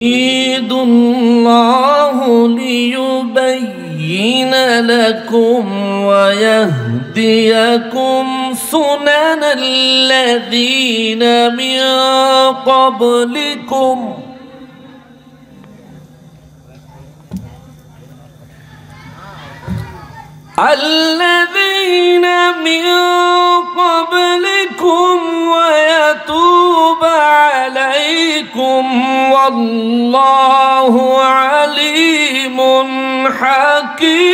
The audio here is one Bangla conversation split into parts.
يريد الله ليبين لكم ويهديكم سنن الذين من قبلكم ويتوب عليكم والله عليم حكيم.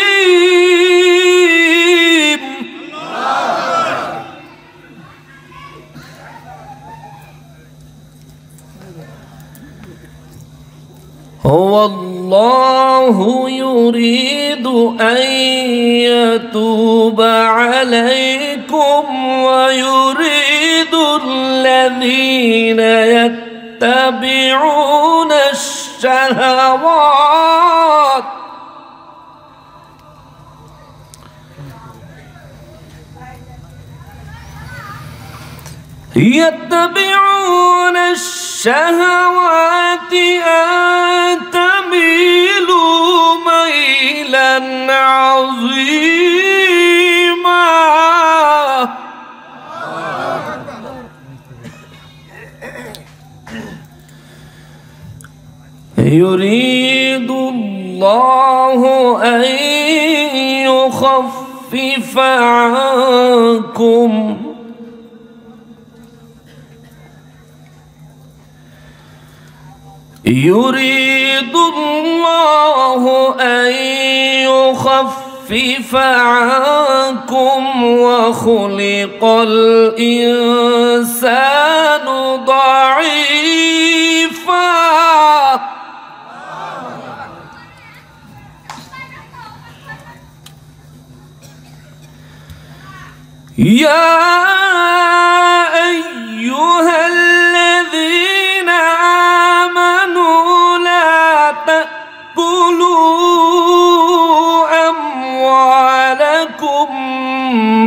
هو الله يريد أن يتوب عليكم ويريد الذين يتبعون الشهوات أن تميلوا ميلا عظيما. يريد الله أن يخفف عنكم وخلق الإنسان ضعيفا. يا أيها الذين آمنوا لا تأكلوا أموالكم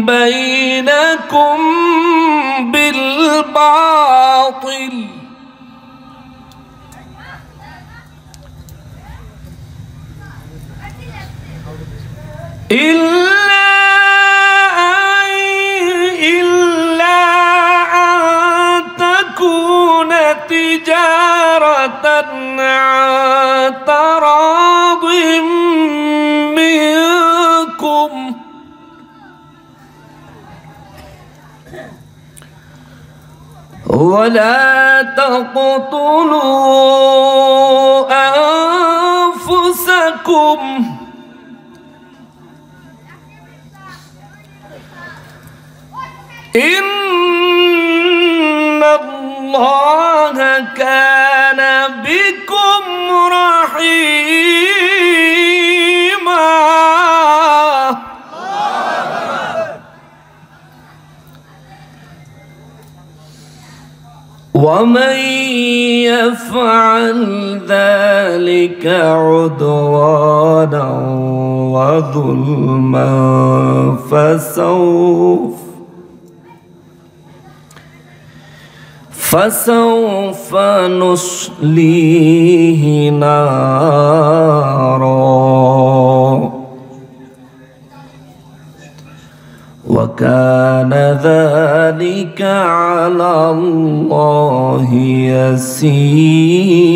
بينكم بالباطل إلا أن تكون تجارة عن تراض منكم ولا تقتلوا أنفسكم إن الله كان بكم رحيما. ومن يفعل ذلك عدوانا وظلما فسوف نصليه نارا وكان ذلك على الله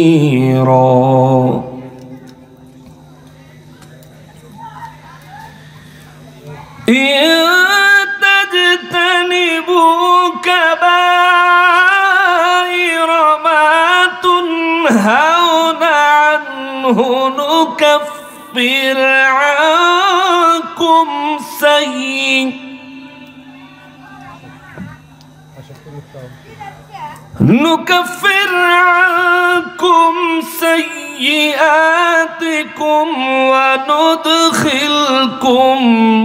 يسيرا. إن تجتنبوا كبائر ما تنهون عنه نكفر عنكم سيئاتكم وندخلكم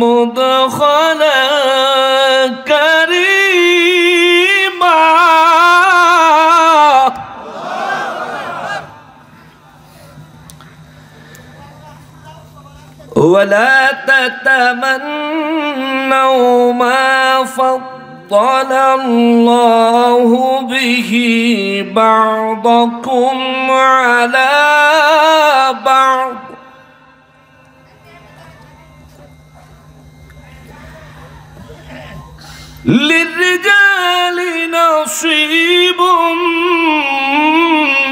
مدخلا كريما. ولا تتمنوا ما فضل فضل الله به بعضكم على بعض للرجال نصيب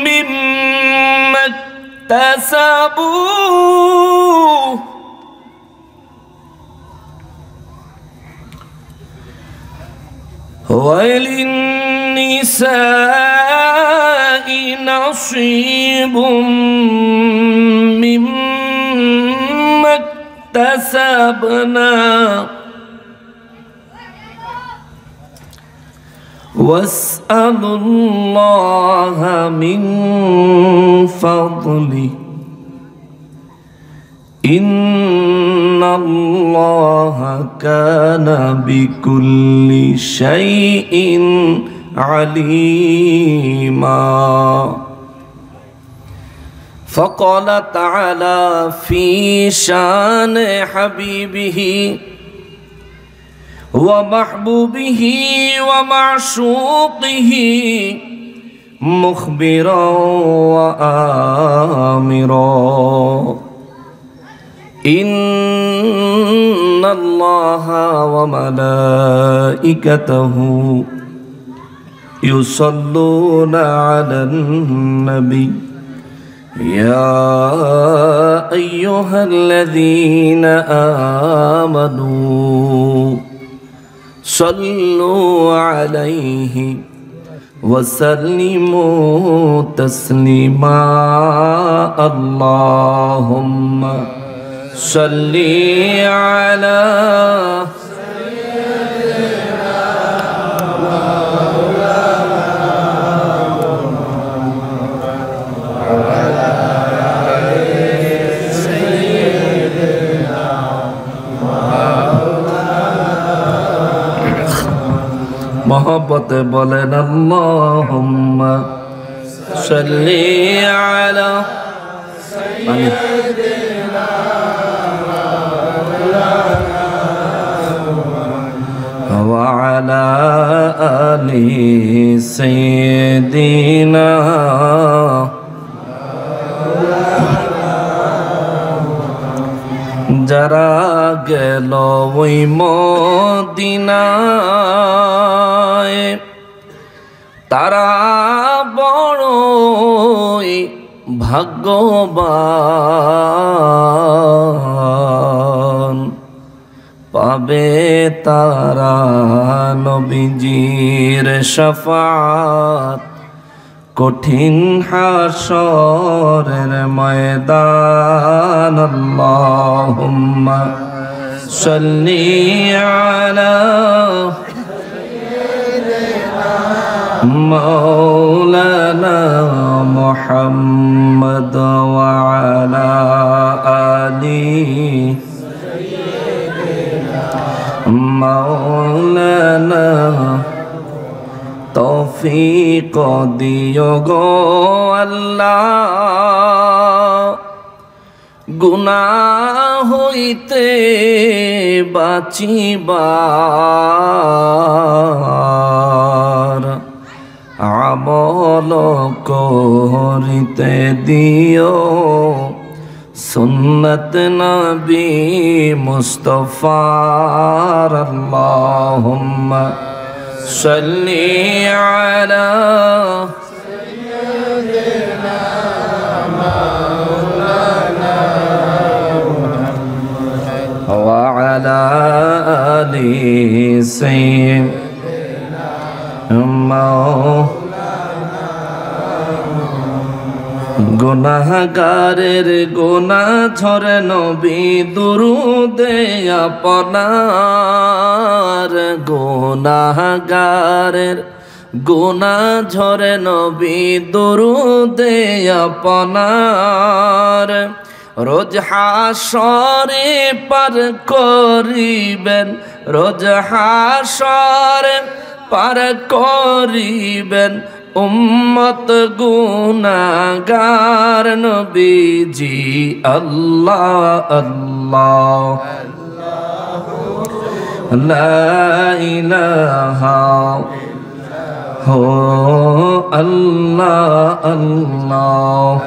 مما اكتسبوا وللنساء نصيب مما اكتسبنا واسألوا الله من فضله إن الله كان بكل شيء عليما. فقال تعالى في شان حبيبه ومحبوبه ومعشوقه مخبرا وآمرا إن الله وملائكته يصلون على النبي يا أيها الذين آمنوا صلوا عليه وسلموا تسليما. اللهم صل على मोहब्बत बोलेन अल्लाहुम्मा सल्ली अला सय्यिदिना व अला आलि सय्यिदिना যারা গেল ওই মদিনায় তারা বড়ই ভাগ্যবান, পাবে তারা নবীজির শাফাত কঠিন হাশরের ময়দান। আল্লাহুম্মা সাল্লি আলা মাওলানা মুহাম্মদ ওয়া আলা আলি মাওলানা তৌফিক দিও গো আল্লাহ, গুনাহ হইতে বাঁচিবার আমল করিতে দিও সুন্নত নবী মুস্তাফার। আল্লাহুম্মা সাল্লি আলা সাইয়্যিদিনা মাওলানা ওয়া আলা আলি সাইয়্যিদিনা মাওলানা। গুনাহগারের গুনাহ ঝরে নবী দুরুদে আপনার, গুনাহগারের গুনাহ ঝরে নবী দুরুদে আপনার। রোজ হাশরে পার করিবেন, রোজ হাশরে পার করিবেন উম্মত গুনাহগার নবীজি। আল্লাহ আল্লাহ লা ইলাহা হো আল্লাহ আল্লাহ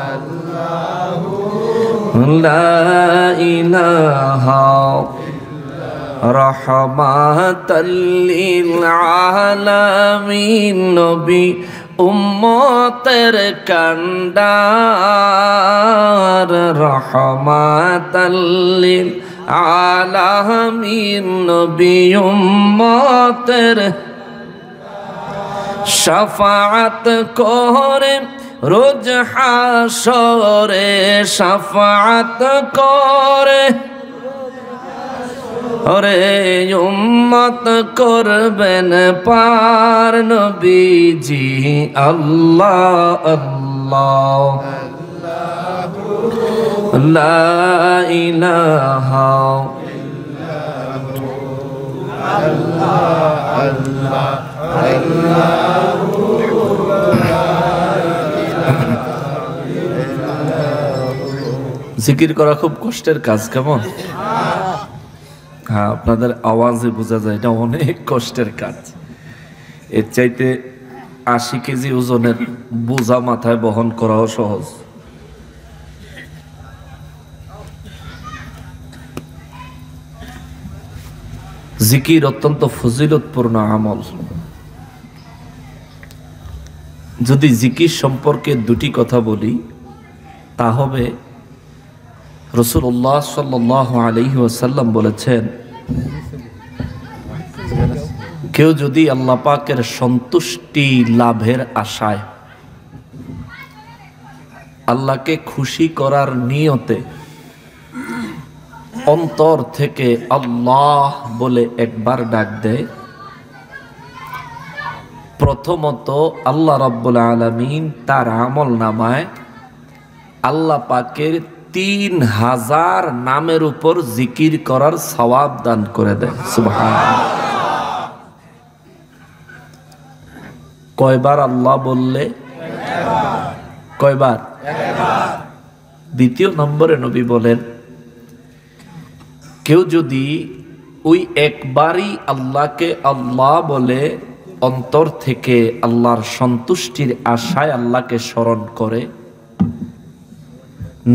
লা ইলাহা রাহমাতাল লিল আলামিন নবী উম্মতের কান্ডার রাহমাতাল লিল আলামিন নবী উম্মতের শাফাআত করে রোজ হাশরে শাফাআত করে ওরে উম্মত করবেন পার নবীজি আল্লাহ আল্লাহ লা ইলাহা জিকির করা খুব কষ্টের কাজ, কেমন? হ্যাঁ, আপনাদের আওয়াজে বোঝা যায় এটা অনেক কষ্টের কাজ। এর চাইতে 80 কেজি ওজনের বোঝা মাথায় বহন করাও সহজ। জিকির অত্যন্ত ফজিলতপূর্ণ আমল। যদি জিকির সম্পর্কে দুটি কথা বলি তা হবে, রাসূলুল্লাহ সাল্লাল্লাহু আলাইহি ওয়াসাল্লাম বলেছেন, কেউ যদি আল্লাহ পাকের সন্তুষ্টি লাভের আশায় আল্লাহকে খুশি করার নিয়তে অন্তর থেকে আল্লাহ বলে একবার ডাক দেয়, প্রথমত আল্লাহ রাব্বুল আলামিন তার আমল নামায় আল্লাহ পাকের 3000 নামের উপর জিকির করার সওয়াব দান করে দেয়। সুবহানাল্লাহ। কয়বার আল্লাহ বললে? কয়বার? দ্বিতীয় নম্বরে নবী বলেন, কেউ যদি ওই একবারই আল্লাহকে আল্লাহ বলে অন্তর থেকে আল্লাহর সন্তুষ্টির আশায় আল্লাহকে স্মরণ করে,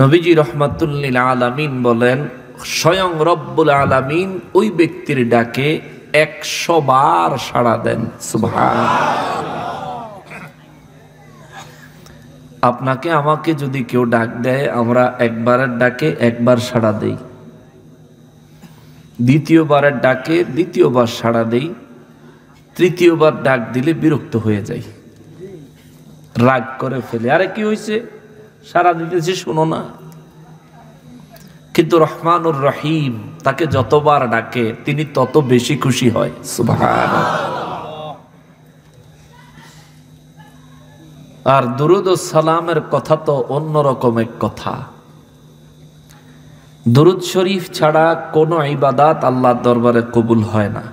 নবীজি রাহমাতুল লিল আলামিন বলেন, স্বয়ং রব্বুল আলামিন ওই ব্যক্তির ডাকে 100 বার সাড়া দেন। সুবহানাল্লাহ। আপনাকে আমাকে যদি কেউ ডাক দেয়, আমরা একবারের ডাকে একবার সাড়া দেই, দ্বিতীয়বারের ডাকে দ্বিতীয়বার সাড়া দেই, তৃতীয়বার ডাক দিলে বিরক্ত হয়ে যাই, রাগ করে ফেলে, আরে কি হয়েছে, সাড়া দিতেছি শোনো না। কিন্তু রহমানুর রহিম তাকে যতবার ডাকে তিনি তত বেশি খুশি হয়। সুবহানাল্লাহ। আর দুরুদ ও সালামের কথা তো অন্যরকম এক কথা। দুরুদ শরীফ ছাড়া কোনো ইবাদাত আল্লাহর দরবারে কবুল হয় না।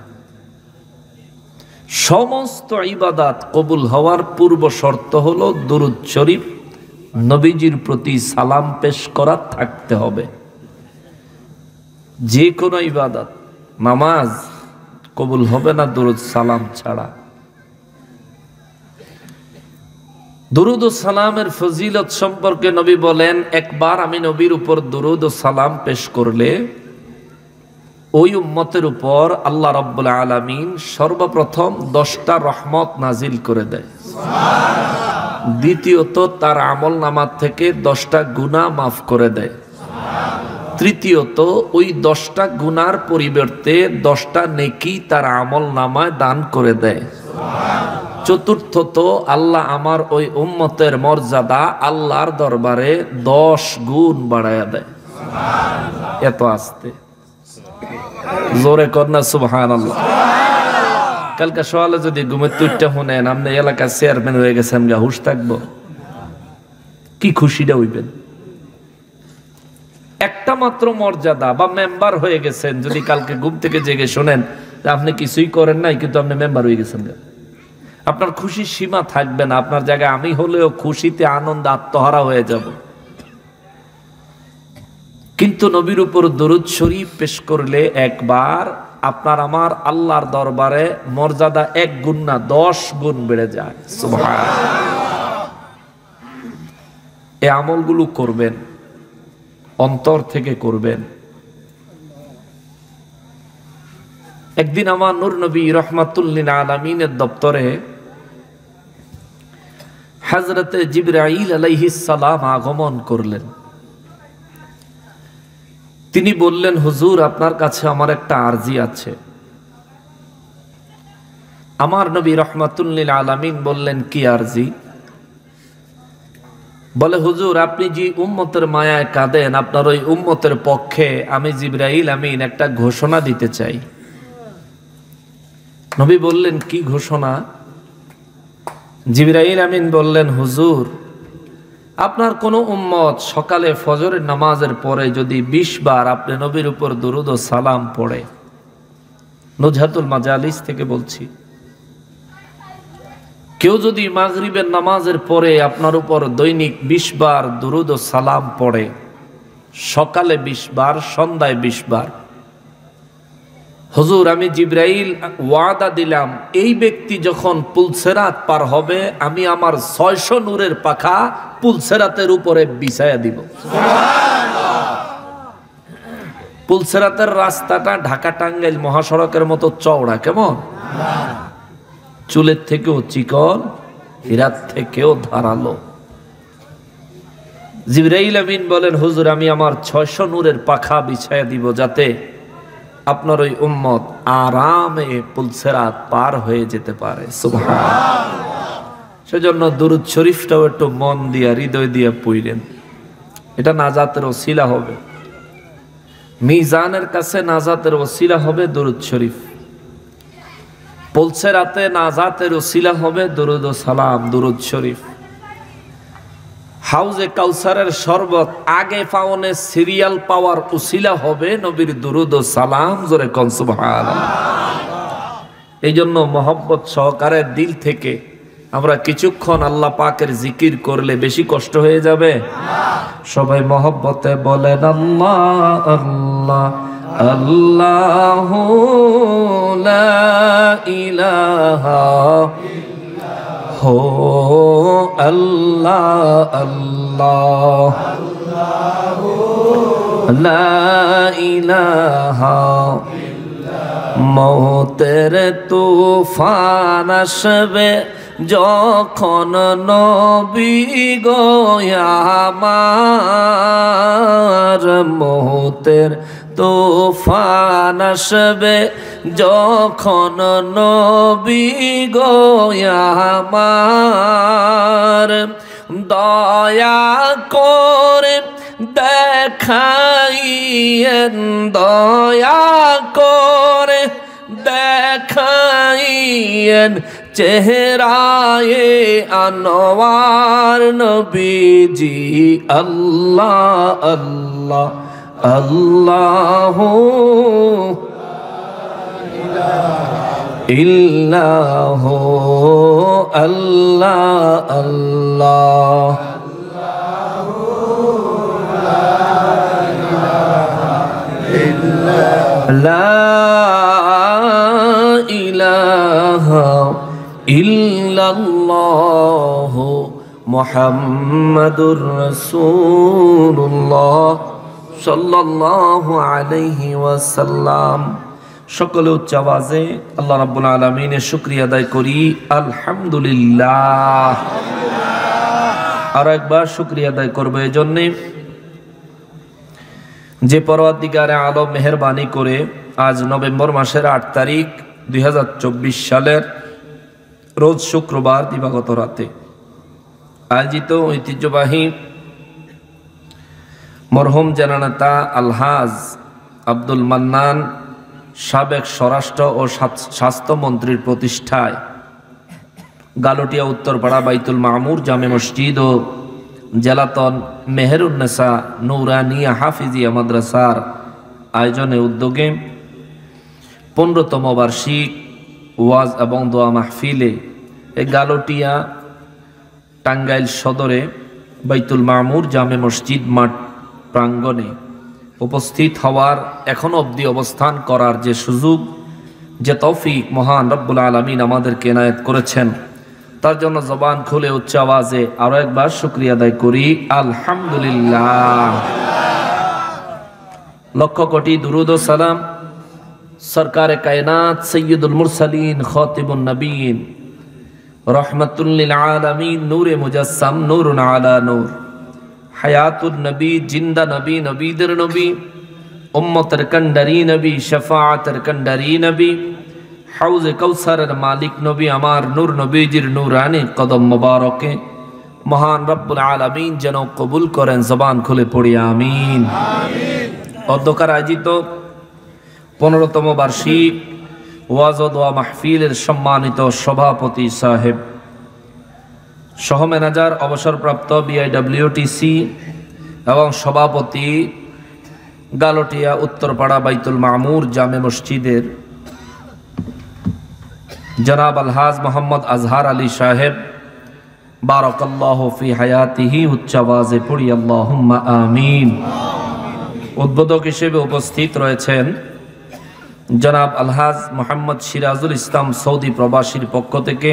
সমস্ত ইবাদাত কবুল হওয়ার পূর্ব শর্ত হলো দুরুদ শরীফ, নবীজির প্রতি সালাম পেশ করা থাকতে হবে। যে কোনো ইবাদত, নামাজ কবুল হবে না দুরুদ সালাম ছাড়া। দুরুদ ও সালামের ফজিলত সম্পর্কে নবী বলেন, একবার আমি নবীর উপর দুরুদ ও সালাম পেশ করলে ওই উম্মতের উপর আল্লাহ রাব্বুল আলামিন সর্বপ্রথম 10টা রহমত নাজিল করে দেয়। দ্বিতীয়ত তার আমল নামার থেকে 10টা গুনাহ মাফ করে দেয়। তৃতীয়ত ওই 10টা গুনার পরিবর্তে 10টা নেকি তার আমল নামায় দান করে দেয়। চতুর্থত আল্লাহ আমার ওই উম্মতের মর্যাদা আল্লাহর দরবারে 10 গুণ বাড়ায়া দেয়। এত আসতে জোরে কন্যা সুবহানাল্লাহ। কালকে সকালে যদি ঘুমের তুইটা শুনেন আপনি এলাকার চেয়ারম্যান হয়ে গেছেন, গা হুশ থাকবো? কি খুশিটা হইবেন? একটা মাত্র মর্যাদা বা মেম্বার হয়ে গেছেন, যদি কালকে ঘুম থেকে জেগে শোনেন আপনি কিছুই করেন নাই কিন্তু আপনি মেম্বার হয়ে গেছেন, আপনার খুশির সীমা থাকবে না। আপনার জায়গায় আমি হলেও খুশিতে আনন্দ আত্মহারা হয়ে যাব। কিন্তু নবীর উপর দরুদ শরীফ পেশ করলে একবার আপনার আমার আল্লাহর দরবারে মর্যাদা 1 গুণ না 10 গুণ বেড়ে যায়। সুবহানাল্লাহ। এই আমলগুলো করবেন, অন্তর থেকে করবেন। একদিন আমার নূর নবী রহমাতুল লিল আলামিনের দপ্তরে হযরতে জিবরাইল আলাইহিস সালাম আগমন করলেন। তিনি বললেন, হুজুর আপনার কাছে আমার একটা আরজি আছে। আমার নবী রহমাতুল লিল আলামিন বললেন, কি আরজি? বলে, হুজুর আপনি যে উম্মতের মায়ায় কাঁদেন, আপনার ওই উম্মতের পক্ষে আমি জিবরাইল আমিন একটা ঘোষণা দিতে চাই। নবী বললেন, কি ঘোষণা? জিবরাইল আমিন বললেন, হুজুর আপনার কোন উম্মত সকালে ফজরের নামাজের পরে যদি 20 বার আপনি নবীর উপর দুরূদ ও সালাম পড়ে, নুজহাতুল মাজালিস থেকে বলছি, কেউ যদি মাগরিবের নামাজের পরে আপনার উপর দৈনিক 20 বার দুরূদ ও সালাম পড়ে, সকালে 20 বার সন্ধ্যায় 20 বার, হুজুর আমি জিবরাইল ওয়াদা দিলাম এই ব্যক্তি যখন পুলসেরাত পার হবে আমি আমার 600 নূরের পাখা পুলসেরাতের উপরে বিছায়া দিব। সুবহানাল্লাহ। পুলসেরাতের রাস্তাটা ঢাকা টাঙ্গাইল মহাসড়কের মতো চওড়া, কেমন? চুলের থেকেও চিকন, হীরার থেকেও ধারালো। জিবরাইল আমিন বলেন, হুজুর আমি আমার 600 নূরের পাখা বিছায়া দিব যাতে আপনার ওই উম্মত আরামে পুলসেরাত পার হয়ে যেতে পারে। সুবহানাল্লাহ। সেজন্য দুরূদ শরীফটাও একটু মন দিয়া হৃদয় দিয়া পড়েন, এটা নাজাতের ওসিলা হবে, মিজানের কাছে নাজাতের ওসিলা হবে দুরূদ শরীফ, পুলসেরাতে নাজাতের ওসিলা হবে দুরূদ ও সালাম, দুরূদ শরীফ। হাউজে কাউসারের শরবত আগে পাওনে সিরিয়াল পাওয়ার উসিলা হবে নবীর দুরূদ ও সালাম। জোরে কোন সুবহানাল্লাহ। এই জন্য মহব্বত সহকারে দিল থেকে আমরা কিছুক্ষণ আল্লাহ পাকের জিকির করলে বেশি কষ্ট হয়ে যাবে। সবাই মহব্বতে বলেন আল্লাহ আল্লাহ আল্লাহু লা ইলাহা হো আল্লাহ আল্লাহ লা ইলাহা। মৌতের তুফান আসবে যখন নবী গো আমার, মৌতের তুফান আসবে যখন নবী গো আমার, দয়া করে দেখাইয়েন, দয়া করে দেখাইয়েন চেহারায়ে আনোয়ার নবীজি। আল্লাহ আল্লাহ আল্লাহু ইল্লাহু আল্লাহ আল্লাহ লা ইলাহা ইল্লাল্লাহ মুহাম্মাদুর রাসূলুল্লাহ সাল্লাল্লাহু আলাইহি ওয়াসাল্লাম। সকলে উচ্চ আওয়াজে আল্লাহ রাব্বুল আলামিনের শুকরিয়া আদায় করি, আলহামদুলিল্লাহ। আর একবার শুকরিয়া আদায় করব এই জন্য যে পরওয়ারদিগারে আলম মেহেরবানি করে আজ নভেম্বর মাসের 8 তারিখ 2024 সালের রোজ শুক্রবার দিবাগত রাতে আয়োজিত ঐতিহ্যবাহী মরহুম জননেতা আলহাজ আব্দুল মান্নান সাবেক স্বরাষ্ট্র ও স্বাস্থ্যমন্ত্রীর প্রতিষ্ঠায় গালটিয়া উত্তরপাড়া বাইতুল মামুর জামে মসজিদ ও জেলাতন মেহেরুন্নেসা নূরানিয়া হাফিজিয়া মাদ্রাসার আয়োজনে উদ্যোগে 15তম বার্ষিক ওয়াজ এবং দোয়া মাহফিলে এই গালটিয়া টাঙ্গাইল সদরে বাইতুল মামুর জামে মসজিদ মাঠ প্রাঙ্গণে উপস্থিত হওয়ার এখনো অবধি অবস্থান করার যে সুযোগ, যে তৌফিক মহান রব্বুল আলামিন আমাদেরকে এনায়েত করেছেন, তার জন্য জবান খুলে উচ্চ আওয়াজে আরো একবার শুকরিয়া আদায় করি আলহামদুলিল্লাহ। লক্ষ কোটি দুরুদ ও সালাম সরকারে কায়নাত সৈয়দুল মুরসালিন খাতিবুন নবীন রহমাতুল লিল আলামিন নূরে মুজাসসাম নূরুন আলা নূর হায়াতুন নবী জিন্দা নবী নবীদের নবী উম্মতের কান্ডারি নবী শাফাআতের কান্ডারি নবী হাউজে কাউসারের মালিক নবী আমার নূর নবীজির নূরানি কদম মোবারকে মহান রব্বুল আলামিন যেন কবুল করেন। জবান খুলে পড়ি আমিন। অধ্যকার আয়োজিত 15তম বার্ষিক ওয়াজ ও দোয়া মাহফিলের সম্মানিত সভাপতি সাহেব, সহ ম্যানেজার অবসরপ্রাপ্ত বিআইডব্লিউটিসি এবং সভাপতি গালটিয়া উত্তরপাড়া বাইতুল মামুর জামে মসজিদের জনাব আলহাজ মোহাম্মদ আজহার আলী সাহেব বারাকাল্লাহু ফি হায়াতিহি, উচ্চ আওয়াজে পড়ি আল্লাহুম্মা আমিন। উদ্বোধক হিসেবে উপস্থিত রয়েছেন জনাব আলহাজ মোহাম্মদ সিরাজুল ইসলাম সৌদি প্রবাসীর পক্ষ থেকে,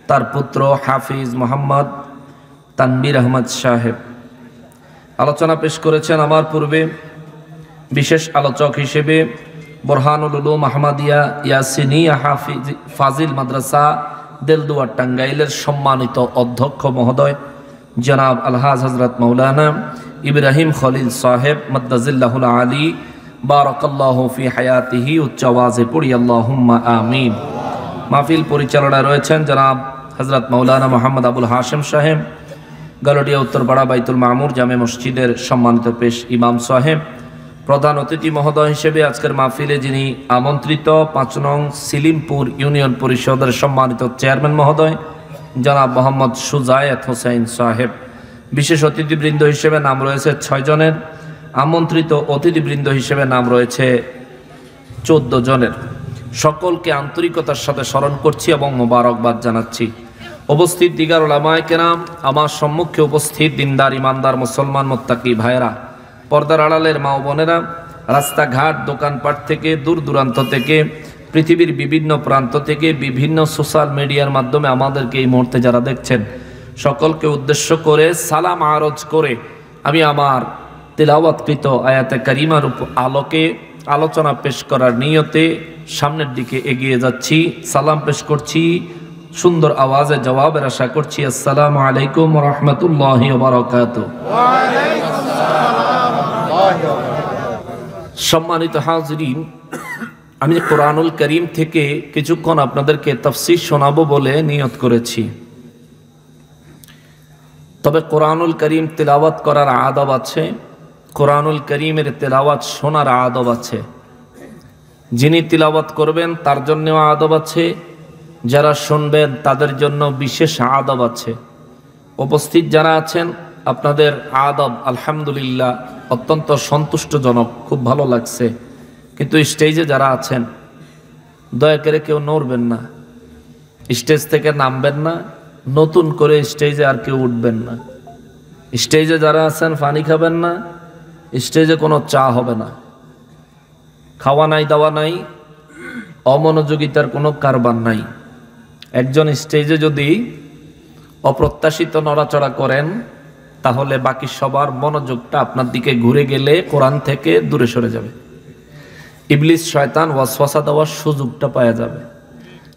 তার পুত্র হাফিজ মোহাম্মদ তানবীর আহমদ সাহেব। আলোচনা পেশ করেছেন আমার পূর্বে বিশেষ আলোচক হিসেবে বোরহানুল উলুম আহমদিয়া ইয়াসিনিয়া হাফিজ ফাজিল মাদ্রাসা দেলদুয়ার টাঙ্গাইলের সম্মানিত অধ্যক্ষ মহোদয় জনাব আলহাজ হযরত মাওলানা ইব্রাহিম খলিল সাহেব মাদ্দাজিল্লাহুল আলী বারাকাল্লাহু ফি হায়াতিহি, উচ্চ আওয়াজে পড়ি আল্লাহুম্মা আমিন। মাহফিল পরিচালনায় রয়েছেন জনাব হযরত মাওলানা মোহাম্মদ আবুল হাশেম সাহেব গালটিয়া উত্তরপাড়া বাইতুল মামুর জামে মসজিদের সম্মানিত পেশ ইমাম সাহেব। প্রধান অতিথি মহোদয় হিসেবে আজকের মাহফিলে যিনি আমন্ত্রিত 5 নং সিলিমপুর ইউনিয়ন পরিষদের সম্মানিত চেয়ারম্যান মহোদয় জনাব মোহাম্মদ সুজায়েত হোসেন সাহেব। বিশেষ অতিথিবৃন্দ হিসেবে নাম রয়েছে 6 জনের, আমন্ত্রিত অতিথিবৃন্দ হিসেবে নাম রয়েছে 14 জনের। সকলকে আন্তরিকতার সাথে স্মরণ করছি এবং মোবারকবাদ জানাচ্ছি। উপস্থিত দিগার উলামায়ে কেরাম, আমার সম্মুখে উপস্থিত দিনদার ইমানদার মুসলমান মুত্তাকি ভাইরা, পর্দার আড়ালের মা ও বোনেরা, রাস্তাঘাট দোকানপাট থেকে দূর দূরান্ত থেকে পৃথিবীর বিভিন্ন প্রান্ত থেকে বিভিন্ন সোশ্যাল মিডিয়ার মাধ্যমে আমাদেরকে এই মুহূর্তে যারা দেখছেন, সকলকে উদ্দেশ্য করে সালাম আরজ করে আমি আমার তিলাওয়াতকৃত আয়াতে কারিমার আলোকে আলোচনা পেশ করার নিয়তে সামনের দিকে এগিয়ে যাচ্ছি। সালাম পেশ করছি, সুন্দর আওয়াজে জবাবের আশা করছি। আসসালামু আলাইকুম ওয়া রাহমাতুল্লাহি ওয়া বারাকাতুহু। সম্মানিত হাজিরিন, আমি কোরআনুল করিম থেকে কিছুক্ষণ আপনাদেরকে তাফসীর শোনাবো বলে নিয়ত করেছি। তবে কোরআনুল করিম তিলাওয়াত করার আদব আছে, কোরআনুল করিমের তিলাওয়াত শোনার আদব আছে। যিনি তিলাওয়াত করবেন তার জন্যও আদব আছে, যারা শুনবেন তাদের জন্য বিশেষ আদব আছে। উপস্থিত যারা আছেন আপনাদের আদব আলহামদুলিল্লাহ অত্যন্ত সন্তুষ্টজনক, খুব ভালো লাগছে। কিন্তু স্টেজে যারা আছেন দয়া করে কেউ নড়বেন না, স্টেজ থেকে নামবেন না, নতুন করে স্টেজে আর কেউ উঠবেন না। স্টেজে যারা আছেন পানি খাবেন না, স্টেজে কোনো চা হবে না, খাওয়া নাই দাওয়া নাই, অমনোযোগিতার কোনো কারবার নাই। একজন স্টেজে যদি অপ্রত্যাশিত নড়াচড়া করেন তাহলে বাকি সবার মনোযোগটা আপনার দিকে ঘুরে গেলে কোরআন থেকে দূরে সরে যাবে, ইবলিস শয়তান ওয়াসওয়াসা দেওয়ার সুযোগটা পাওয়া যাবে।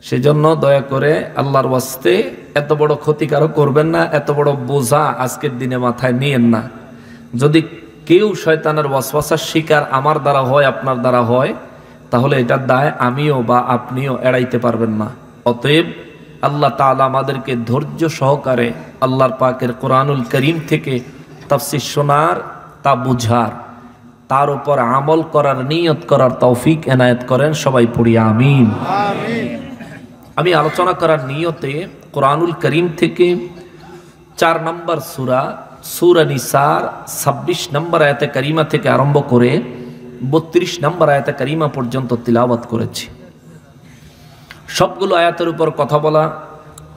সেজন্য দয়া করে আল্লাহর ওয়াস্তে এত বড় ক্ষতিকারক করবেন না, এত বড় বোঝা আজকের দিনে মাথায় নিয়েন না। যদি কেউ শয়তানের ওয়াসওয়াসার শিকার আমার দ্বারা হয়, আপনার দ্বারা হয়, তাহলে এটার দায় আমিও বা আপনিও এড়াইতে পারবেন না। অতএব আল্লাহ তাআলা আমাদেরকে ধৈর্য সহকারে আল্লাহর পাকের কোরআনুল করিম থেকে তাফসীর শোনার, তা বুঝার, তার উপর আমল করার নিয়ত করার তৌফিক এনায়েত করেন। সবাই পড়ি আমিন। আমি আলোচনা করার নিয়তে কোরআনুল করিম থেকে 4 নম্বর সূরা সূরা নিসার 26 নম্বর আয়াতে কারিমা থেকে আরম্ভ করে 32 নম্বর আয়াতে কারিমা পর্যন্ত তিলাওয়াত করেছি। সবগুলো আয়াতের উপর কথা বলা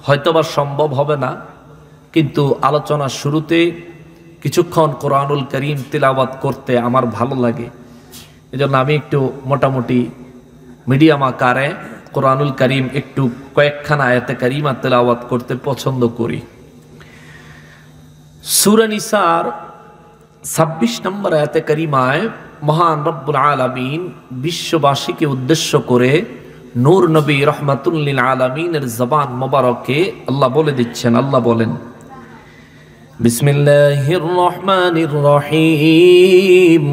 হয়তোবা সম্ভব হবে না, কিন্তু আলোচনার শুরুতে কিছুক্ষণ কোরআনুল করিম তিলাওয়াত করতে আমার ভালো লাগে। এজন্য আমি একটু মোটামুটি মিডিয়াম আকারে কোরআনুল করিম একটু কয়েকখানা আয়াতে কারিমা তিলাওয়াত করতে পছন্দ করি। সূরা নিসার 26 নম্বর আয়াতে কারিমায় মহান রব্বুল আলামিন বিশ্ববাসীকে উদ্দেশ্য করে নূর নবী রহমাতুল লিল আলামিনের জবান মোবারকে আল্লাহ বলে দিচ্ছেন। আল্লাহ বলেন, বিসমিল্লাহির রহমানির রহিম,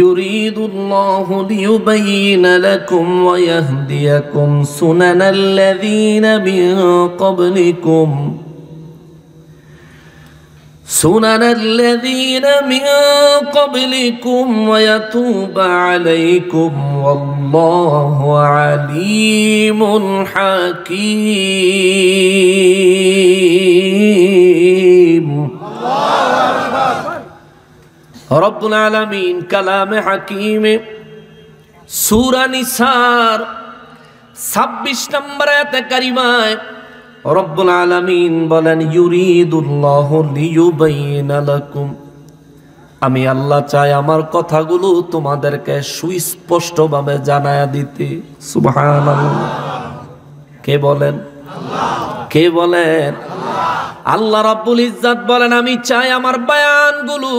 ইউরিদুল্লাহু লিয়ুবাইয়িনা লাকুম ওয়া ইয়াহদিয়াকুম সুনানাল্লাযীনা মিন ক্বাবলিকুম ওয়ায়াতুবা আলাইকুম ওয়াল্লাহু আলীমুন হাকীম। রব্বুল আলামিন কালামে হাকিমে সূরা নিসার 26 নম্বর আয়াতে কারিমায় রব্বুল আলামিন বলেন, ইউরিদুল্লাহু লিয়ুবাইয়িনা লাকুম, আমি আল্লাহ চাই আমার কথাগুলো তোমাদেরকে সুস্পষ্টভাবে জানায়া দিতে। সুবহানাল্লাহ। কে বলেন? কে বলেন? আল্লাহ রাব্বুল ইজ্জাত বলেন, আমি চাই আমার বয়ানগুলো,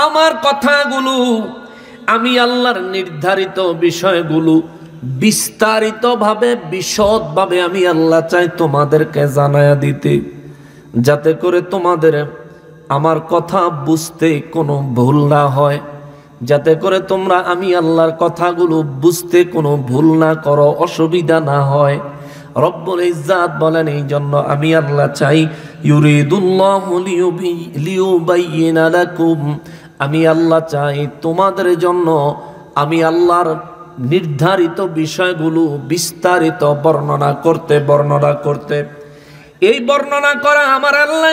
আমার কথাগুলো, আমি আল্লাহর নির্ধারিত বিষয়গুলো বিস্তারিতভাবে বিশদভাবে আমি আল্লাহ চাই তোমাদেরকে জানায়া দিতে, যাতে করে তোমাদের আমার কথা বুঝতে কোনো ভুল না হয়, যাতে করে তোমরা আমি আল্লাহর কথাগুলো বুঝতে কোনো ভুল না করো, অসুবিধা না হয়। রব্বুল ইজ্জাত বলেন, এই জন্য আমি আল্লাহ চাই, ইউরিদুল্লাহু লিয়ুবাইয়িনা লাকুম, আমি আল্লাহ চাই তোমাদের জন্য আমি আল্লাহর নির্ধারিত বিষয়গুলো বিস্তারিত বর্ণনা করতে। এই বর্ণনা করা আমার আল্লাহ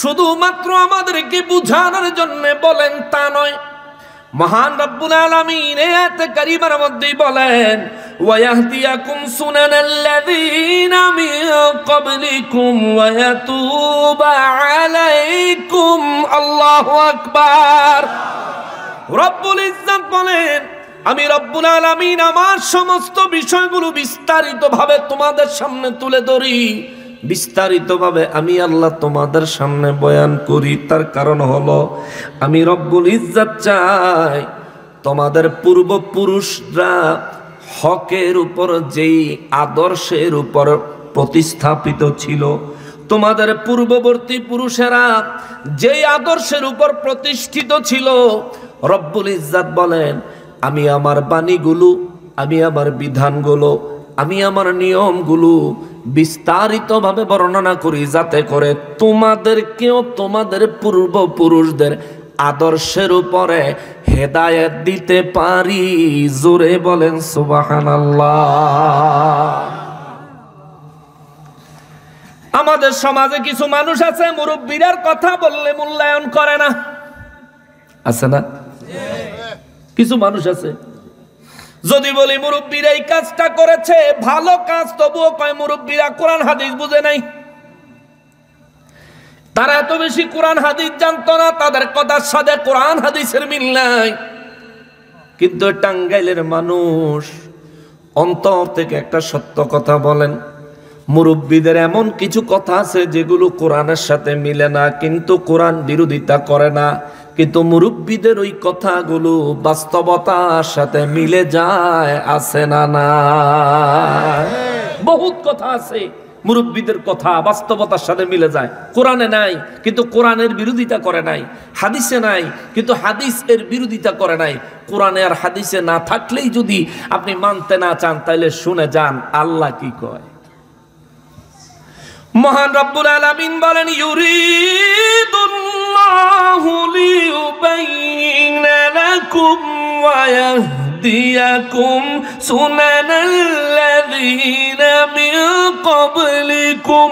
শুধুমাত্র আমাদেরকে বুঝানোর জন্য বলেন তা নয়। মহান রব্বুল আলামিন এই আয়াতে কারিমার মধ্যেই বলেন, ওয়ায়াহদিয়াকুম সুনানাল্লাযীনা মিন ক্বাবলিকুম ওয়ায়াতুবা আলাইকুম। আল্লাহু আকবার। রব্বুল ইজ্জাত বলেন, আমি রব্বুল আলামিন আমার সমস্ত বিষয়গুলো বিস্তারিতভাবে তোমাদের সামনে তুলে ধরি, বিস্তারিতভাবে আমি আল্লাহ তোমাদের সামনে বয়ান করি। তার কারণ হলো আমি রব্বুল ইজ্জাত চাই তোমাদের পূর্বপুরুষরা হকের উপর যেই আদর্শের উপর প্রতিস্থাপিত ছিল, তোমাদের পূর্ববর্তী পুরুষেরা যেই আদর্শের উপর প্রতিষ্ঠিত ছিল, রব্বুল ইজ্জাত বলেন, আমি আমার বাণীগুলো, আমি আমার বিধানগুলো, আমি আমার নিয়মগুলো বিস্তারিতভাবে বর্ণনা করি, যাতে করে তোমাদেরকেও তোমাদের পূর্বপুরুষদের আদর্শের উপরে হেদায়েত দিতে পারি। জোরে বলেন সুবহানাল্লাহ। আমাদের সমাজে কিছু মানুষ আছে, মুরব্বীদের কথা বললে মূল্যায়ন করে না, আছে না? কিছু মানুষ আছে, যদি বলি মুরব্বীরা এই কাজটা করেছে ভালো কাজ, তবুও কয় মুরব্বীরা কোরআন হাদিস বুঝে নাই। তারা এত বেশি কোরআন হাদিস জানতো না, তাদের কথার সাথে কোরআন হাদিসের মিল নাই। কিন্তু টাঙ্গাইলের মানুষ অন্তর থেকে একটা সত্য কথা বলেন, মুরব্বীদের এমন কিছু কথা আছে যেগুলো কোরআনের সাথে মিলে না, কিন্তু কোরআন বিরোধিতা করে না, কিন্তু মুরব্বীদের ওই কথাগুলো বাস্তবতার সাথে মিলে যায়, আছে না? না, বহুত কথা আছে মুরব্বীদের কথা বাস্তবতার সাথে মিলে যায়। কোরআনে নাই কিন্তু কোরআনের বিরোধিতা করে নাই, হাদিসে নাই কিন্তু হাদিস এর বিরোধিতা করে নাই। কোরআনে আর হাদিসে না থাকলেই যদি আপনি মানতে না চান, তাইলে শুনে যান আল্লাহ কি কয়। মহান রব্বুল আলামিন বলেন, ইউরিদুল্লাহু লিয়ুবাইয়িনা লাকুম ওয়া ইয়াহদিয়াকুম সুনানাল্লাযীনা মিন ক্বাবলিকুম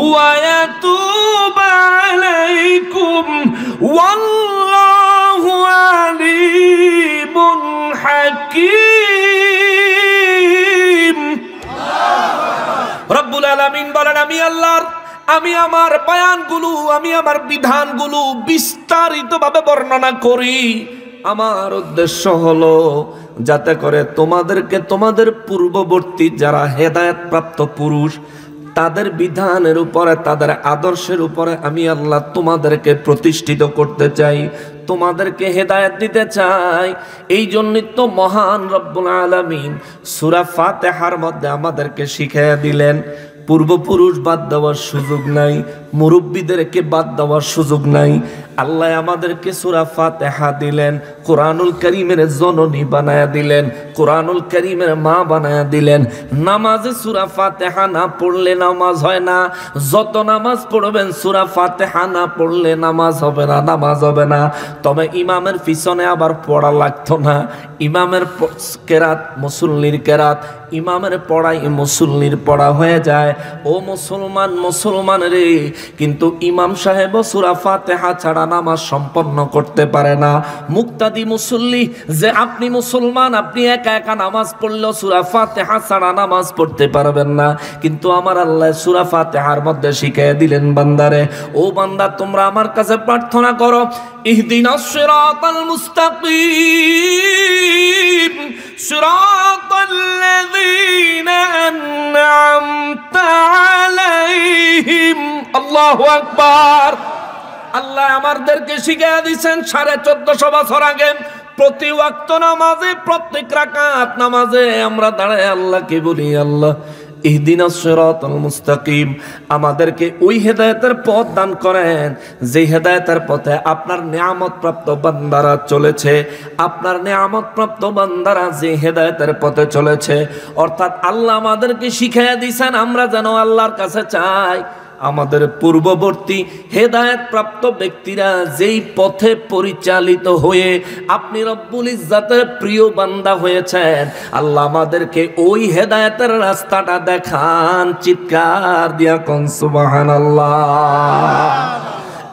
ওয়া ইয়াতুবা আলাইকুম ওয়াল্লাহু আলীমুন হাকীম। রব্বুল আলামিন বলেন, আমি আল্লাহর আমি আমার বয়ানগুলো, আমি আমার বিধানগুলো বিস্তারিতভাবে বর্ণনা করি। আমার উদ্দেশ্য হলো যাতে করে তোমাদেরকে, তোমাদের পূর্ববর্তী যারা হেদায়েত প্রাপ্ত পুরুষ, তাদের বিধানের উপরে, তাদের আদর্শের উপরে আমি আল্লাহ তোমাদেরকে প্রতিষ্ঠিত করতে চাই, তোমাদেরকে হেদায়েত দিতে চাই। এই জন্যই তো মহান রব্বুল আলামিন সূরা ফাতিহার মধ্যে আমাদেরকে শিখিয়ে দিলেন পূর্বপুরুষ বাদ দেওয়ার সুযোগ নাই, মুরব্বীদেরকে বাদ দেওয়ার সুযোগ নাই। আল্লাহ আমাদেরকে সূরা ফাতিহা দিলেন, কোরআনুল কারীমের জননী বানায়া দিলেন, কোরআনুল কারীমের মা বানায়া দিলেন। নামাজে সূরা ফাতিহা না পড়লে নামাজ হয় না। যত নামাজ পড়বেন সূরা ফাতিহা না পড়লে নামাজ হবে না, নামাজ হবে না। তবে ইমামের পিছনে আবার পড়া লাগতো না। ইমামের কেরাত মুসল্লির কেরাত, ইমামের পড়াই মুসল্লির পড়া হয়ে যায়। ও মুসলমান, মুসলমান রে, কিন্তু ইমাম সাহেব সূরা ফাতিহা ছাড়া নামাজ সম্পন্ন করতে পারে না। মুক্তাদি মুসল্লি, যে আপনি মুসলমান, আপনি একা একা নামাজ পড়লেও সূরা ফাতিহা ছাড়া নামাজ পড়তে পারবেন না। কিন্তু আমার আল্লাহ সূরা ফাতিহার মধ্যে শিখিয়ে দিলেন, বান্দারে, ও বান্দা, তোমরা আমার কাছে প্রার্থনা করো, ইহদিনাস সিরাতাল মুস্তাকিম সিরাতাল্লাযীনা আন'আমতা আলাইহিম। আল্লাহু আকবার। আল্লাহ আমাদেরকে শিখিয়ে দিয়েছেন 1450 বছর আগে প্রতি ওয়াক্ত নামাজে, প্রত্যেক রাকাত নামাজে আমরা দাঁড়ায় আল্লাহকে বলি, আল্লাহ ইহদিনাস সিরাতাল মুস্তাকিম, আমাদেরকে ওই হেদায়েতের পথ দান করেন যে হেদায়েতের পথে আপনার নিয়ামত প্রাপ্ত বান্দারা চলেছে। আপনার নিয়ামত প্রাপ্ত বান্দারা যে হেদায়েতের পথে চলেছে, অর্থাৎ আল্লাহ আমাদেরকে শিখিয়ে দিয়েছেন আমরা যেন আল্লাহর কাছে চাই আমাদের পূর্ববর্তী হেদায়েত প্রাপ্ত ব্যক্তিরা যেই পথে পরিচালিত হয়ে আপনি রব্বুল ইজ্জাতের প্রিয় বান্দা হয়েছেন, আল্লাহ আমাদেরকে ওই হেদায়েতের রাস্তাটা দেখান। চিৎকার দিয়া কোন সুবহানাল্লাহ।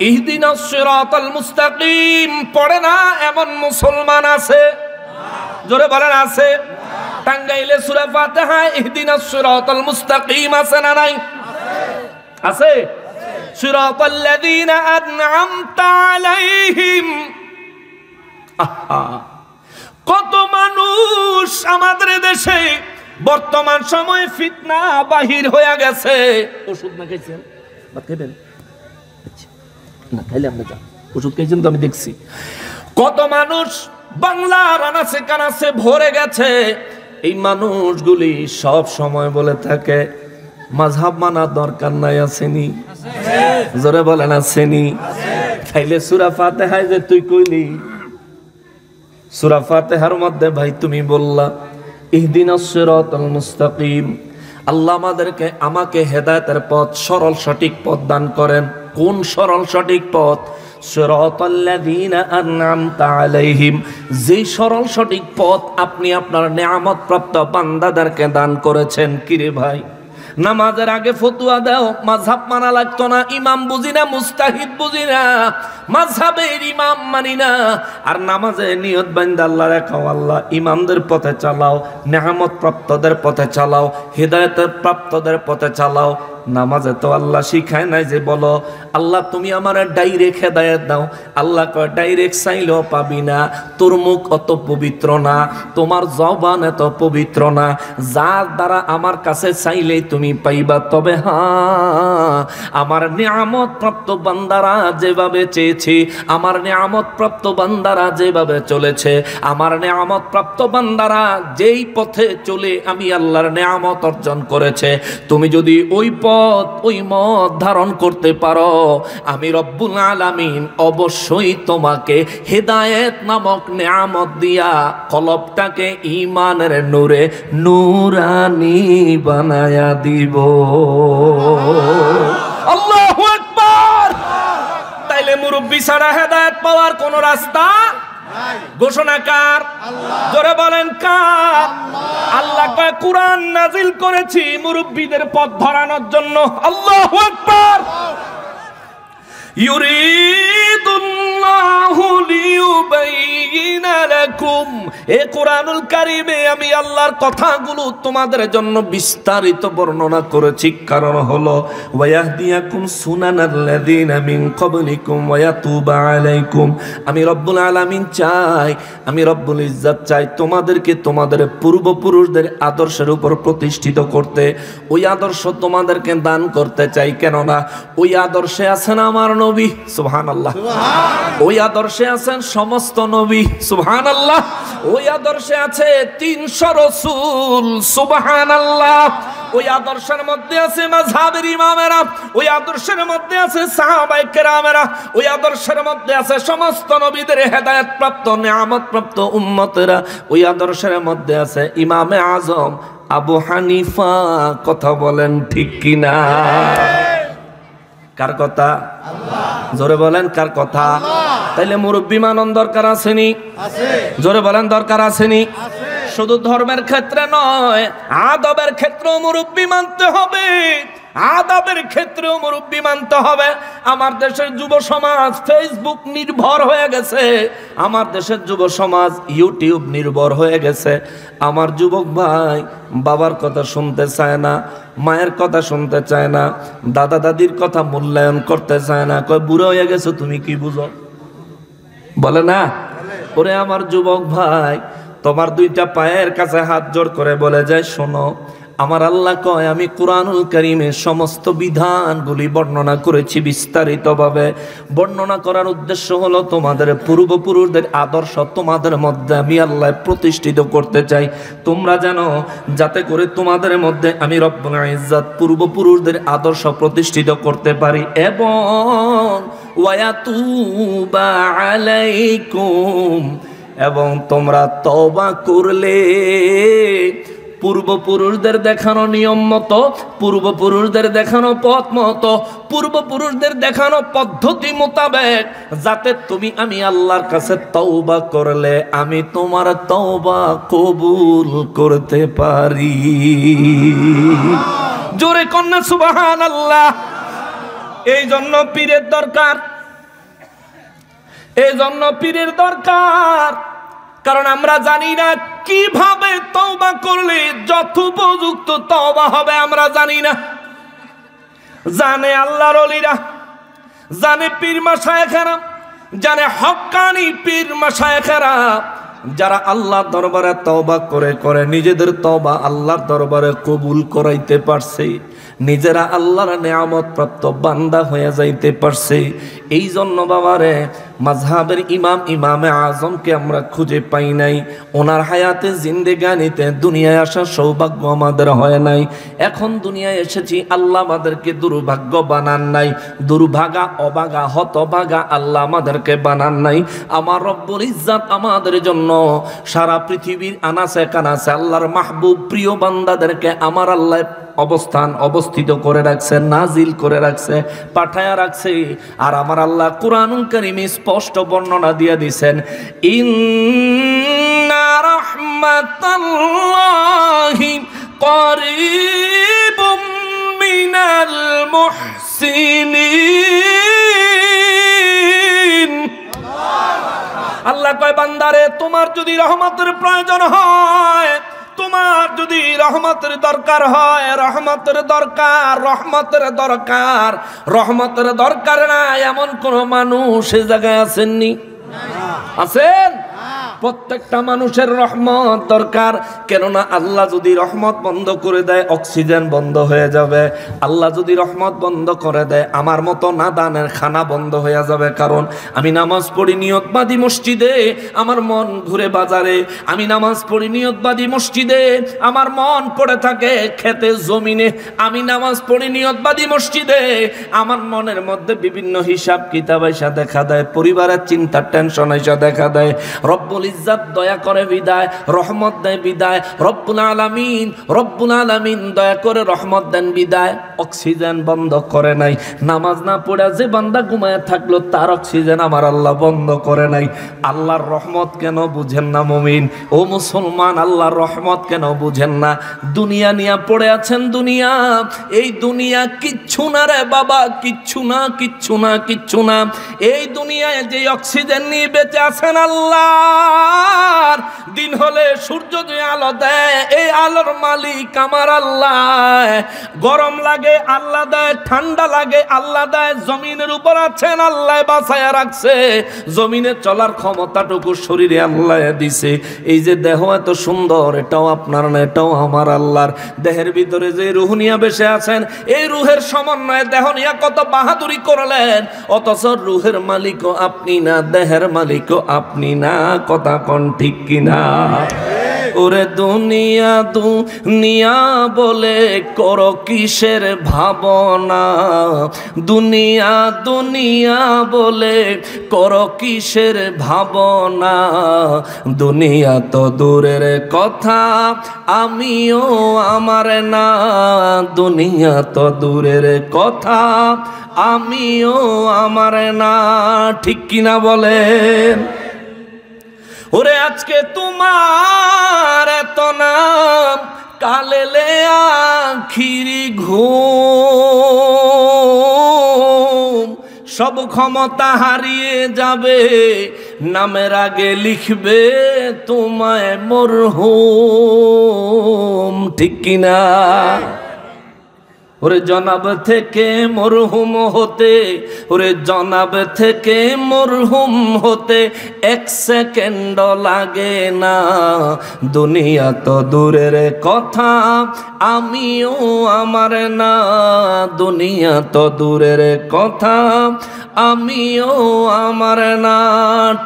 ইহদিনাস সিরাতাল মুস্তাকিম পড়ে না এমন মুসলমান আছে? জোরে বলেন আছে? টাঙ্গাইলে সূরা ফাতিহা ইহদিনাস সিরাতাল মুস্তাকিম আছে না নাই? আছে। সিরাতাল্লাযীনা আন'আমতা আলাইহিম। কত মানুষ আমাদের দেশে বর্তমান সময়ে ফিতনা বাহির হয়ে গেছে। ওষুধ না খাইছেন? বা খাবেন? না খাইলে আমরা যা ওষুধ খাইছেন তো আমি দেখছি। কত মানুষ বাংলার আনাচে কানাচে ভরে গেছে। এই মানুষগুলি সব সময় বলে থাকে মাযহাব মানার দরকার নাই। আসেনি? জোরে বলেন আসেনি? খাইলে সূরা ফাতিহায় যে তুই কইলি, সূরা ফাতিহার মধ্যে ভাই তুমি বললা ইহদিনাস সিরাতাল মুস্তাকিম, আল্লাহ আমাদেরকে, আমাকে হেদায়েতের পথ, সরল সঠিক পথ দান করেন। কোন সরল সঠিক পথ? সিরাতাল্লাযীনা আন'আমতা আলাইহিম, যেই সরল সঠিক পথ আপনি আপনার নিয়ামত প্রাপ্ত বান্দাদেরকে দান করেছেন। কিরে ভাই, নামাজের আগে ফতুয়া দাও, মাযহাব মানা লাগতো না, ইমাম বুঝি না, মুস্তাহিদ বুঝি না, মাযহাবের ইমাম মানি না। আর নামাজে নিয়ত বান্দা আল্লাহ রাখাও, আল্লাহ ইমামদের পথে চালাও, নিয়ামত প্রাপ্তদের পথে চালাও, হেদায়েতের প্রাপ্তদের পথে চালাও। নামাজে তো আল্লাহ শিখায় নাই যে বলো আল্লাহ তুমি আমার ডাইরেক্ট হেদায়েত দাও। আল্লাহ কয় ডাইরেক্ট চাইলেও পাবি না, তোর মুখ অত পবিত্র না, তোমার জবান এত পবিত্র না, যার দ্বারা আমার কাছে চাইলেই তুমি পাইবা। তবে হ্যাঁ, আমার নিয়ামত প্রাপ্ত বান্দারা যেভাবে চেয়েছে, আমার নিয়ামত প্রাপ্ত বান্দারা যেভাবে চলেছে, আমার নিয়ামত প্রাপ্ত বান্দারা যেই পথে চলে আমি আল্লাহর নিয়ামত অর্জন করেছে, তুমি যদি ওই ওই মত ধারণ করতে পারো, আমি রব্বুল আলামিন অবশ্যই তোমাকে হেদায়েত নামক নিয়ামত দিয়া কলবটাকে ঈমানের নূরে নূরানি বানায়া দিব। আল্লাহু আকবার। তাইলে মুরব্বি ছাড়া হেদায়েত পাওয়ার কোন রাস্তা ঘোষণাকার? জোরে বলেন কার? আল্লাহ কয় কুরআন নাজিল করেছি মুরব্বিদের পথ ধরানোর জন্য। আল্লাহু আকবার। ইউরিদুল্লাহু লিইউবাইয়িনা লাকুম লাকুম, এ কোরআনুল কারীমে আমি আল্লাহর কথাগুলো তোমাদের জন্য বিস্তারিত বর্ণনা করেছি। কারণ হলো ওয়ায়াহদিয়াকুম সুনানাল্লাযীনা মিন ক্বাবলিকুম ওয়া ইয়াতুবা আলাইকুম। আমি রব্বুল আলামিন চাই, আমি রব্বুল ইজ্জত চাই তোমাদেরকে তোমাদের পূর্বপুরুষদের আদর্শের উপর প্রতিষ্ঠিত করতে। ওই আদর্শ তোমাদেরকে দান করতে চাই, কেননা ওই আদর্শে আছেন আমার নবী, সুবহানাল্লাহ। ওই আদর্শে আছেন সমস্ত নবী, সুবহানাল্লাহ। ওই আদর্শে আছে 300 রাসূল, সুবহানাল্লাহ। ওই আদর্শের মধ্যে আছে মাযহাবের ইমামেরা, ওই আদর্শের মধ্যে আছে সাহাবায়ে কেরামেরা, ওই আদর্শের মধ্যে আছে সমস্ত নবীদের হেদায়েত প্রাপ্ত নিয়ামত প্রাপ্ত উম্মতেরা, ওই আদর্শের মধ্যে আছে ইমামে আজম আবু হানিফা। কথা বলেন ঠিক কিনা? কার কথা? জোরে বলেন কার কথা? তাইলে মুরব্বী মানন দরকার আসেনি? জোরে বলেন দরকার আসেনি? শুধু ধর্মের ক্ষেত্রে নয়, আদবের ক্ষেত্রেও মুরব্বী মানতে হবে, আদবের ক্ষেত্রেও মুরব্বী মানতে হবে। আমার দেশের যুব সমাজ ফেসবুক নির্ভর হয়ে গেছে, আমার দেশের যুব সমাজ ইউটিউব নির্ভর হয়ে গেছে। আমার যুবক ভাই বাবার কথা শুনতে চায় না, মায়ের কথা শুনতে চায় না, দাদা দাদির কথা মূল্যায়ন করতে চায় না। কয় বুড়ো হয়ে গেছো তুমি, কি বুঝো? বলে না? ওরে আমার যুবক ভাই, তোমার দুইটা পায়ের কাছে হাত জোড় করে বলে যায়, শোনো, আমার আল্লাহ কয় আমি কুরআনুল কারীমের সমস্ত বিধানগুলি বর্ণনা করেছি বিস্তারিতভাবে। বর্ণনা করার উদ্দেশ্য হলো তোমাদের পূর্বপুরুষদের আদর্শ তোমাদের মধ্যে আমি আল্লাহ প্রতিষ্ঠিত করতে চাই। তোমরা জানো, যাতে করে তোমাদের মধ্যে আমি রব্বুল ইজ্জত পূর্বপুরুষদের আদর্শ প্রতিষ্ঠিত করতে পারি এবং ওয়ায়াতুবা আলাইকুম, এবং তোমরা তওবা করলে পূর্বপুরুষদের দেখানো নিয়ম মতো, পূর্বপুরুষদের দেখানো পথ মতো, পূর্বপুরুষদের দেখানো পদ্ধতি মোতাবেক, যাতে তুমি আমি আল্লাহর কাছে তওবা করলে আমি তোমার তওবা কবুল করতে পারি। জোরে কন্যা সুবহানাল্লাহ। এই জন্য পীরের দরকার, এই জন্য পীরের দরকার। কারণ আমরা জানি না কিভাবে তওবা করলে যথোপযুক্ত তওবা হবে, আমরা জানি না। জানে আল্লাহর ওলিরা, জানে পীর মাশায়েখেরা, জানে হক্কানি পীর মাশায়েখেরা, যারা আল্লাহর দরবারে তওবা করে করে নিজেদের তওবা আল্লাহর দরবারে কবুল করাইতে পারছে, নিজেরা আল্লাহর নিয়ামত প্রাপ্ত বান্দা হয়ে যাইতে পারছে। এই জন্য বাবারে মাযহাবের ইমাম ইমামে আজমকে আমরা খুঁজে পাই নাই। ওনার হায়াতে জিন্দেগানিতে দুনিয়ায় আসার সৌভাগ্য আমাদের হয় নাই। এখন দুনিয়ায় এসেছি, আল্লাহ আমাদেরকে দুর্ভাগ্য বানান নাই, দুর্ভাগা অভাগা হতভাগা আল্লাহ আমাদেরকে বানান নাই। আমার রব্বুল ইজ্জত আমাদের জন্য সারা পৃথিবীর আনাচে কানাচে আল্লাহর মাহবুব প্রিয় বান্দাদেরকে আমার আল্লাহ অবস্থিত করে রাখছে, নাজিল করে রাখছে, পাঠায়া রাখছে। আর আমার আল্লাহ কুরআনুল কারীমে স্পষ্ট বর্ণনা দিয়ে দিয়েছেন, ইন্না রাহমাতাল্লাহি করিবুম মিনাল মুহসিনিন। আল্লাহ কয় বান্দারে, তোমার যদি রহমতের প্রয়োজন হয়, তোমার যদি রহমতের দরকার হয়, রহমতের দরকার, রহমতের দরকার, রহমতের দরকার না এমন কোন মানুষ এই জায়গায় আছেননি? আছেন? প্রত্যেকটা মানুষের রহমত দরকার। কেননা আল্লাহ যদি রহমত বন্ধ করে দেয় অক্সিজেন বন্ধ হয়ে যাবে। আল্লাহ যদি রহমত বন্ধ করে দেয় আমার মতো নাদানের খানা বন্ধ হয়ে যাবে। কারণ আমি নামাজ পড়ি নিয়তবাদী মসজিদে, আমার মন ঘুরে বাজারে। আমি নামাজ পড়ি নিয়তবাদী মসজিদে, আমার মন পড়ে থাকে খেতে জমিনে। আমি নামাজ পড়ি নিয়তবাদী মসজিদে, আমার মনের মধ্যে বিভিন্ন হিসাব কিতাব এসে দেখা দেয়, পরিবারের চিন্তা টেনশন এসে দেখা দেয়। রব্বুল ইজ্জত দয়া করে বিদায়, রহমত দেয় বিদায়। রব্বুল আলামিন দয়া করে রহমত দেন বিদায়। অক্সিজেন বন্ধ করে নাই। নামাজ না পড়ে যে বান্দা ঘুমায় থাকলো তার অক্সিজেন আমার আল্লাহ বন্ধ করে নাই। আল্লাহর রহমত কেন বুঝেন না মুমিন? ও মুসলমান, আল্লাহর রহমত কেন বুঝেন না? দুনিয়া নিয়ে পড়ে আছেন। দুনিয়া, এই দুনিয়া কিচ্ছু না রে বাবা, কিচ্ছু না, কিচ্ছু না, কিচ্ছু না। এই দুনিয়ায় যে অক্সিজেন নিয়ে বেঁচে আছেন আল্লাহ, আমার, দিন হলে সূর্য যে আলো দেয়, এই আলোর মালিক আমার আল্লাহ। গরম লাগে আল্লাহ দেয়, ঠান্ডা লাগে আল্লাহ দেয়। জমিনের উপর আছেন আল্লাহ বাঁচায়া রাখছে, জমিনে চলার ক্ষমতাটুকু শরীরে আল্লাহ দিছে। এই যে দেহ এত সুন্দর, এটাও আপনার না, এটাও আমার আল্লাহর। দেহের ভিতরে যে রূহ নিয়ে বসে আছেন, এই রূহের সমন্বয়ে দেহ নিয়ে কত বাহাদুরি করলেন, অথচ রূহের মালিকও আপনি না, দেহের মালিকও আপনি না। কথা কোন ঠিক কিনা? ওরে দুনিয়া দুনিয়া বলে করো কিসের ভাবনা, দুনিয়া দুনিয়া বলে করো কিসের ভাবনা। দুনিয়া তো দূরের কথা, আমিও আমার না, দুনিয়া তো দূরের কথা, আমিও আমার না। ঠিক কিনা বলেন? ওরে আজকে তোমার এত নাম, কালেলে আখিরি ঘুম, সব ক্ষমতা হারিয়ে যাবে, নামের আগে লিখবে তোমায় মরহুম। ঠিক কিনা? ওরে জনাব থেকে মরহুম হতে, ওরে জনাব থেকে মরহুম হতে 1 সেকেন্ড লাগে না। দুনিয়া তো দূরের কথা, আমিও আমার না, দুনিয়া তো দূরের কথা, আমিও আমার না।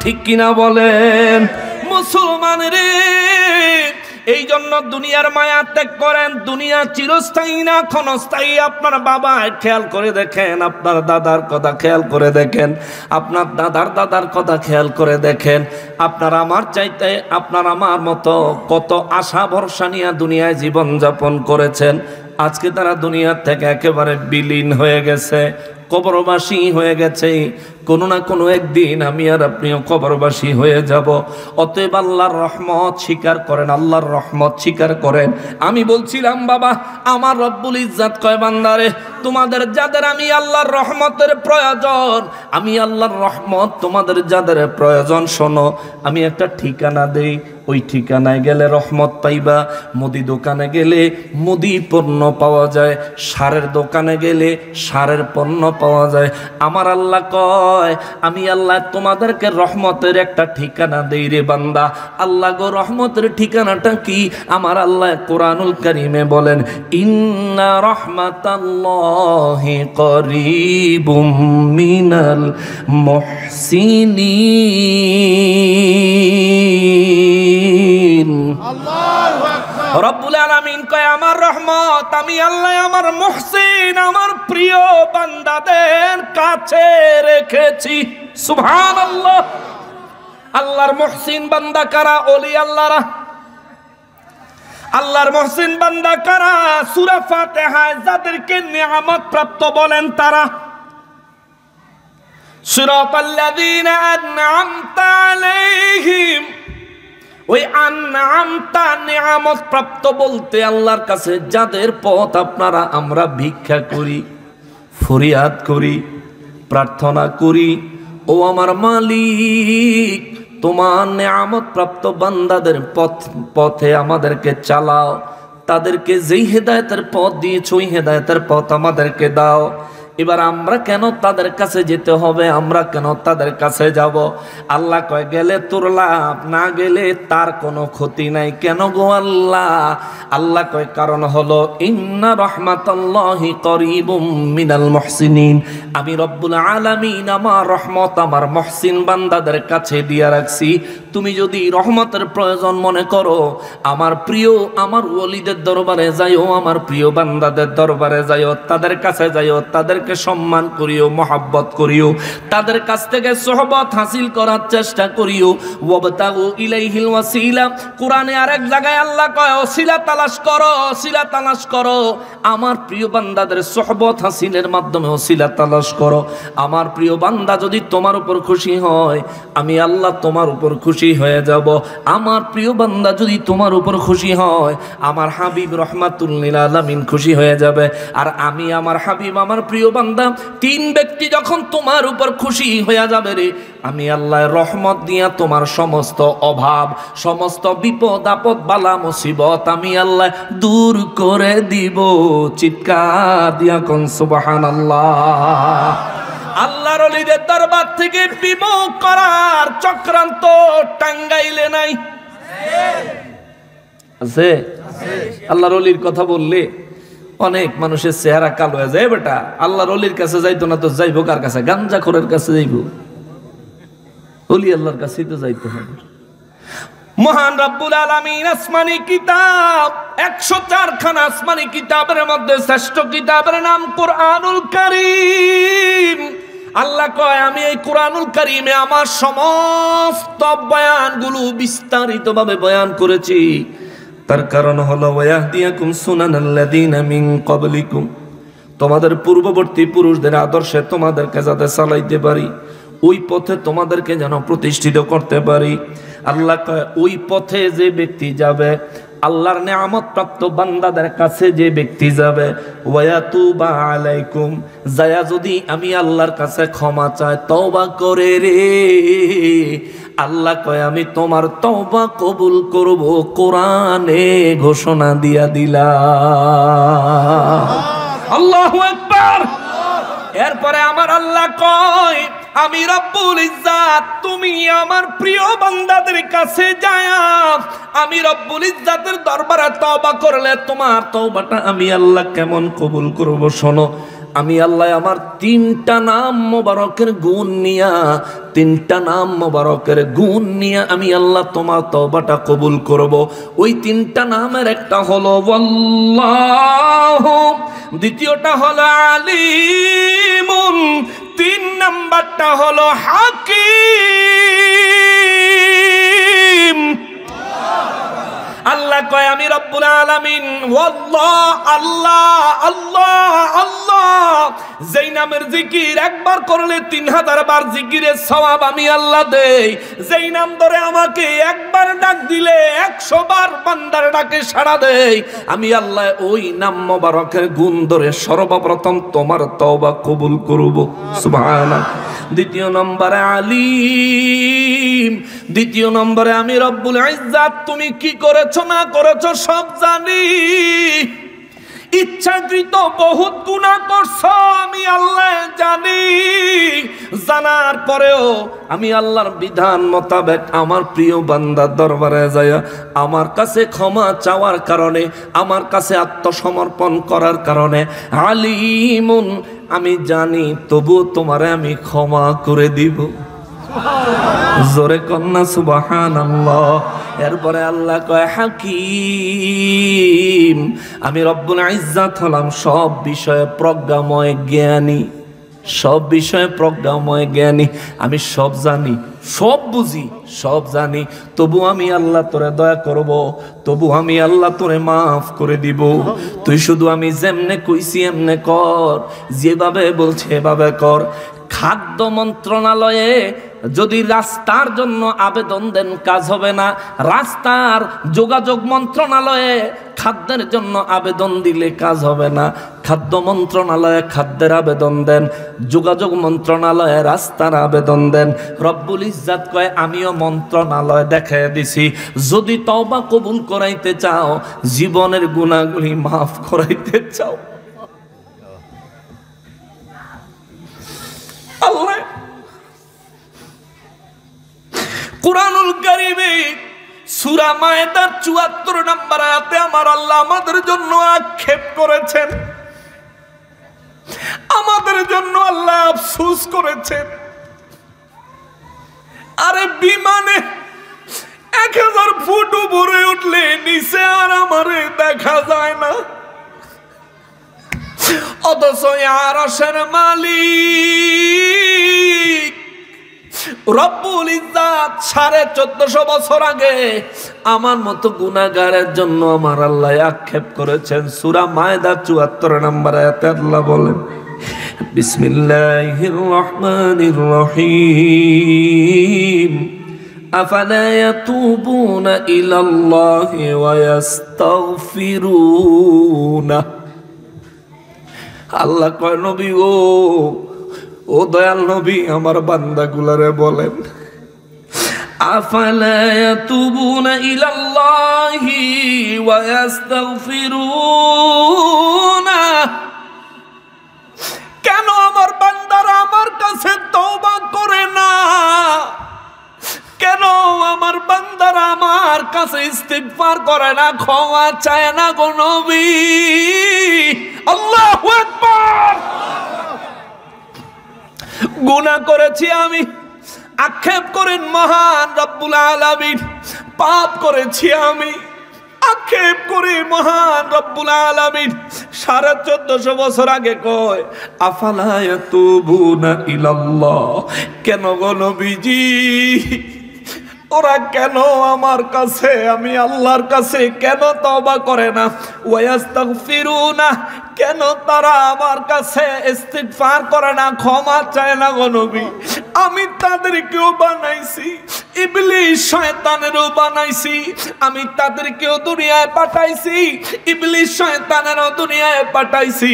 ঠিক কিনা বলেন? মুসলমান রে, এই জন্য দুনিয়ার মায়া ত্যাগ করেন। দুনিয়া চিরস্থায়ী না, ক্ষণস্থায়ী। আপনার বাবা খেয়াল করে দেখেন, আপনার দাদার কথা খেয়াল করে দেখেন, আপনার দাদার দাদার কথা খেয়াল করে দেখেন। আপনার আমার চাইতে, আপনার আমার মতো কত আশা ভরসা নিয়ে দুনিয়ায় জীবন যাপন করেছেন। আজকে তারা দুনিয়ার থেকে একেবারে বিলীন হয়ে গেছে, কবরবাসী হয়ে গেছে। কোনো না কোনো একদিন আমি আর আপনিও কবরবাসী হয়ে যাব। অতএব আল্লাহর রহমত স্বীকার করেন, আল্লাহর রহমত স্বীকার করেন। আমি বলছিলাম বাবা, আমার রব্বুল ইজ্জাত কয় বান্দারে, তোমাদের যাদের আমি আল্লাহর রহমতের প্রয়োজন, আমি আল্লাহর রহমত তোমাদের যাদের প্রয়োজন, শোনো আমি একটা ঠিকানা দেই, ওই ঠিকানায় গেলে রহমত পাইবা। মুদি দোকানে গেলে মুদি পণ্য পাওয়া যায়, সারের দোকানে গেলে সারের পণ্য পাওয়া যায়। আমার আল্লাহ কয়, আমি আল্লাহ তোমাদেরকে রহমতের একটা ঠিকানা দেই রে বান্দা। আল্লাহ গো, রহমতের ঠিকানাটা কি? আমার আল্লাহ কোরআনুল কারীমে বলেন, ইন্না রাহমাতাল্লাহি করিবুম মিনাল মুহসিনিন। আল্লাহু আকবার। রব্বুল আলামিন কয়, আমার রহমত আমি আল্লাহ আমার মুহসিন, আমার প্রিয় বান্দাদের কাছে রেখেছি। সুবহানাল্লাহ। আল্লাহর মুহসিন বান্দা কারা? ওলি আল্লাহরা। আল্লাহর মুহসিন বান্দা কারা? সূরা ফাতিহায় যাদেরকে নিয়ামত প্রাপ্ত বলেন তারা। সিরাতাল্লাযীনা আন'আমতা আলাইহিম, ওই আন'আমতা নিয়ামত প্রাপ্ত বলতে আল্লাহর কাছে যাদের পথ আপনারা আমরা ভিক্ষা করি, ফরিয়াদ করি, প্রার্থনা করি, ও আমার মালিক তোমার নিয়ামত প্রাপ্ত বান্দাদের পথে আমাদেরকে চালাও। তাদেরকে যেই হেদায়েতের পথ দিয়েছো, ওই হেদায়েতের পথ আমাদেরকে দাও। এবার আমরা কেন তাদের কাছে যেতে হবে? আমরা কেন তাদের কাছে যাব? আল্লাহ কয়, গেলে তোর লাভ, না গেলে তার কোনো ক্ষতি নাই। কেন গো আল্লাহ? আল্লাহ কয়, কারণ হলো ইন্না রাহমাতাল্লাহি করিবুম মিনাল মুহসিনিন। আমি রব্বুল আলামিন আমার রহমত আমার মুহসিন বান্দাদের কাছে দিয়ে রাখছি। তুমি যদি রহমতের প্রয়োজন মনে করো, আমার প্রিয় আমার ওলিদের দরবারে যাইও, আমার প্রিয় বান্দাদের দরবারে যাইও, তাদের কাছে যাইও, তাদেরকে সম্মান করিও, মহব্বত করিও, তাদের কাছ থেকে সোহবত হাসিল করার চেষ্টা করিও। ওয়াবতাগু ইলাইহিল ওয়াসিলা। কোরআনে আরেক জায়গায় আল্লাহ কয়, ওসিলা তালাশ করো, ওসিলা তালাশ করো। আমার প্রিয় বান্দাদের সোহবত হাসিলের মাধ্যমে ওসিলা তালাশ করো। আমার প্রিয় বান্দা যদি তোমার উপর খুশি হয়, আমি আল্লাহ তোমার উপর খুশি হয়ে যাব। আমার প্রিয় বান্দা যদি তোমার উপর খুশি হয়, আমার হাবিব রহমাতুল লিল আলামিন খুশি হয়ে যাবে। আর আমি আমার হাবিব আমার প্রিয় বান্দা, 3 ব্যক্তি যখন তোমার উপর খুশি হয়ে যাবে রে, আমি আল্লাহ রহমত দিয়া তোমার সমস্ত অভাব, সমস্ত বিপদ আপদ বালা মুসিবত আমি আল্লাহ দূর করে দিব। চিৎকার দিয়া কোন সুবহানাল্লাহ। আল্লাহর ওলিদের দরবার থেকে বিমুখ করার চক্রান্ত টাঙ্গাইলে নাই আছে? আল্লাহর ওলির কথা বললে অনেক মানুষের চেহারা কালো হয়ে যায়। বেটা আল্লাহর ওলির কাছে যাইতো না তো যাইবো কার কাছে? গাঞ্জাখোরের কাছে যাইবো? ওলি আল্লাহর কাছেই তো যাইতে হবে। মহান রব্বুল আলামিন আসমানি কিতাব 104 খানা আসমানি কিতাবের মধ্যে শ্রেষ্ঠ কিতাবের নাম কুরআনুল কারীম। আল্লাহ কয় আমি এই কুরআনুল কারীমে আমার সমস্ত বয়ানগুলো বিস্তারিতভাবে বয়ান করেছি। তার কারণ হলো ওয়াহদিয়াকুম সুনানাল্লাযীনা মিন ক্বাবলিকুম, তোমাদের পূর্ববর্তী পুরুষদের আদর্শে তোমাদেরকে যাতে চালাইতে পারি, ওই পথে তোমাদেরকে যেন প্রতিষ্ঠিত করতে পারি। আল্লাহ কয় ওই পথে যে ব্যক্তি যাবে, আল্লাহর নেয়ামত প্রাপ্ত বান্দাদের কাছে যে ব্যক্তি যাবে, ওয়াতুবা আলাইকুম, যায়া যদি আমি আল্লাহর কাছে ক্ষমা চায়, তওবা করে রে, আল্লাহ কয় আমি তোমার তওবা কবুল করব। কোরআনে ঘোষণা দিয়া দিলাম। আল্লাহু আকবার। এরপরে আমার আল্লাহ কয় আমি রব্বুল ইজ্জাত, তুমি আমার প্রিয় বান্দাদের কাছে যায়া আমি রব্বুল ইজ্জাতের দরবারে তওবা করলে তোমার তওবাটা আমি আল্লাহ কেমন কবুল করব। শোনো, আমি আল্লাহ আমার 3টা নাম মোবারকের গুণ নিয়া, 3টা নাম মোবারকের গুণ নিয়া আমি আল্লাহ তোমার তওবাটা কবুল করব। ওই 3টা নামের একটা হলো আল্লাহু, দ্বিতীয়টা হলো আলিমুন, 3 নাম্বারটা হলো হাকিম। আল্লাহ কয় আমি রব্বুল আলামিন আল্লাহ আল্লাহ আল্লাহ আল্লাহ, যেই নামের জিকির একবার করলে 3000 বার জিকিরের সওয়াব আমি আল্লাহ দেই। যেই নাম ধরে আমাকে একবার ডাক দিলে 100 বার বান্দার ডাকে সাড়া দেই, আমি আল্লাহ ওই নাম মোবারকের গুণ ধরে সর্বপ্রথম তোমার তওবা কবুল করব। সুবহানাল্লাহ। দ্বিতীয় নম্বরে আলিম, দ্বিতীয় নম্বরে আমি রব্বুল ইজ্জাত তুমি কি করেছো না করেছো সব জানি। ইচ্ছাকৃত বহুত গুনাহ করছো আমি আল্লাহ জানি। জানার পরেও আমি আল্লাহর বিধান মোতাবেক আমার প্রিয় বান্দার দরবারে যায় আমার কাছে ক্ষমা চাওয়ার কারণে, আমার কাছে আত্মসমর্পণ করার কারণে আলিমুন, আমি জানি তবু তোমারে আমি ক্ষমা করে দিব। জোরে কন্যা সুবহানাল্লাহ। এরপরে আল্লাহ কয় হাকিম, আমি রব্বুল ইজ্জাত হলাম সব বিষয়ে প্রজ্ঞাময় জ্ঞানী, সব বিষয়ে প্রজ্ঞাময় জ্ঞানী। আমি সব জানি, সব বুঝি, সব জানি, তবু আমি আল্লাহ তোরে দয়া করব, তবু আমি আল্লাহ তোরে মাফ করে দিব। তুই শুধু আমি যেমনে কইছি এমনে কর, যেভাবে বলছে এভাবে কর। খাদ্য মন্ত্রণালয়ে যদি রাস্তার জন্য আবেদন দেন কাজ হবে না, রাস্তার যোগাযোগ মন্ত্রণালয়ে খাদ্যের জন্য আবেদন দিলে কাজ হবে না। খাদ্য মন্ত্রণালয়ে খাদ্যের আবেদন দেন, যোগাযোগ মন্ত্রণালয়ে রাস্তার আবেদন দেন। রব্বুল ইজ্জাত কয় আমিও মন্ত্রণালয় দেখায় দিছি, যদি তওবা কবুল করাইতে চাও, জীবনের গুনাহগুলি মাফ করাইতে চাও, আল্লাহ কুরআনুল কারীমে সূরা মায়েদার ৭৪ নম্বর আয়াতে আমার আল্লাহ আমাদের জন্য আক্ষেপ করেছেন, আমাদের জন্য আল্লাহ আফসোস করেছেন। আরে বিমানে 1000 ফুট উপরে উঠলে নিচে আর আমারে দেখা যায় না, অথচ আরশের মালিক রব্বুল ইজ্জাত 1450 বছর আগে আমার মতো গুনাহগারের জন্য আমার আল্লাহ আক্ষেপ করেছেন। সূরা মায়েদা ৭৪ নম্বর আয়াতে আল্লাহ বলেন, বিসমিল্লাহির রহমানির রহিম, আফালা ইয়াতুবুনা ইলাল্লাহি ওয়া ইস্তাগফিরুনা। আল্লাহ কয় নবী ও দয়াল নবী আমার বান্দাগুলারে বলেন আফালা ইয়াতুবুনা ইলাল্লাহি ওয়া ইস্তাগফিরুনা, কেন আমার বান্দারা আমার কাছে তওবা করে না? কেন আমার বান্দারা আমার কাছে ইস্তিগফার করে না, ক্ষমা চায় না গো নবী? আল্লাহু আকবার। গুনাহ করেছি আমি, আক্ষেপ করেন মহান রব্বুল আলামিন। পাপ করেছি আমি, আক্ষেপ করে মহান রব্বুল আলামিন 1450 বছর আগে কয় আফালা ইয়াতুবুনা ইলাল্লাহ, কেন গো নবীজি ওরা কেন আমার কাছে, আমি আল্লাহর কাছে কেন তওবা করে না? ওয়াস্তাগফিরুনা, কেন তারা আমার কাছে ইস্তিগফার করে না, ক্ষমা চায় না গো নবী? আমি তাদেরকেও বানাইছি, ইবলিস শয়তানেরও বানাইছি, আমি তাদেরকেও দুনিয়ায় পাঠাইছি, ইবলিস শয়তানেরও দুনিয়ায় পাঠাইছি।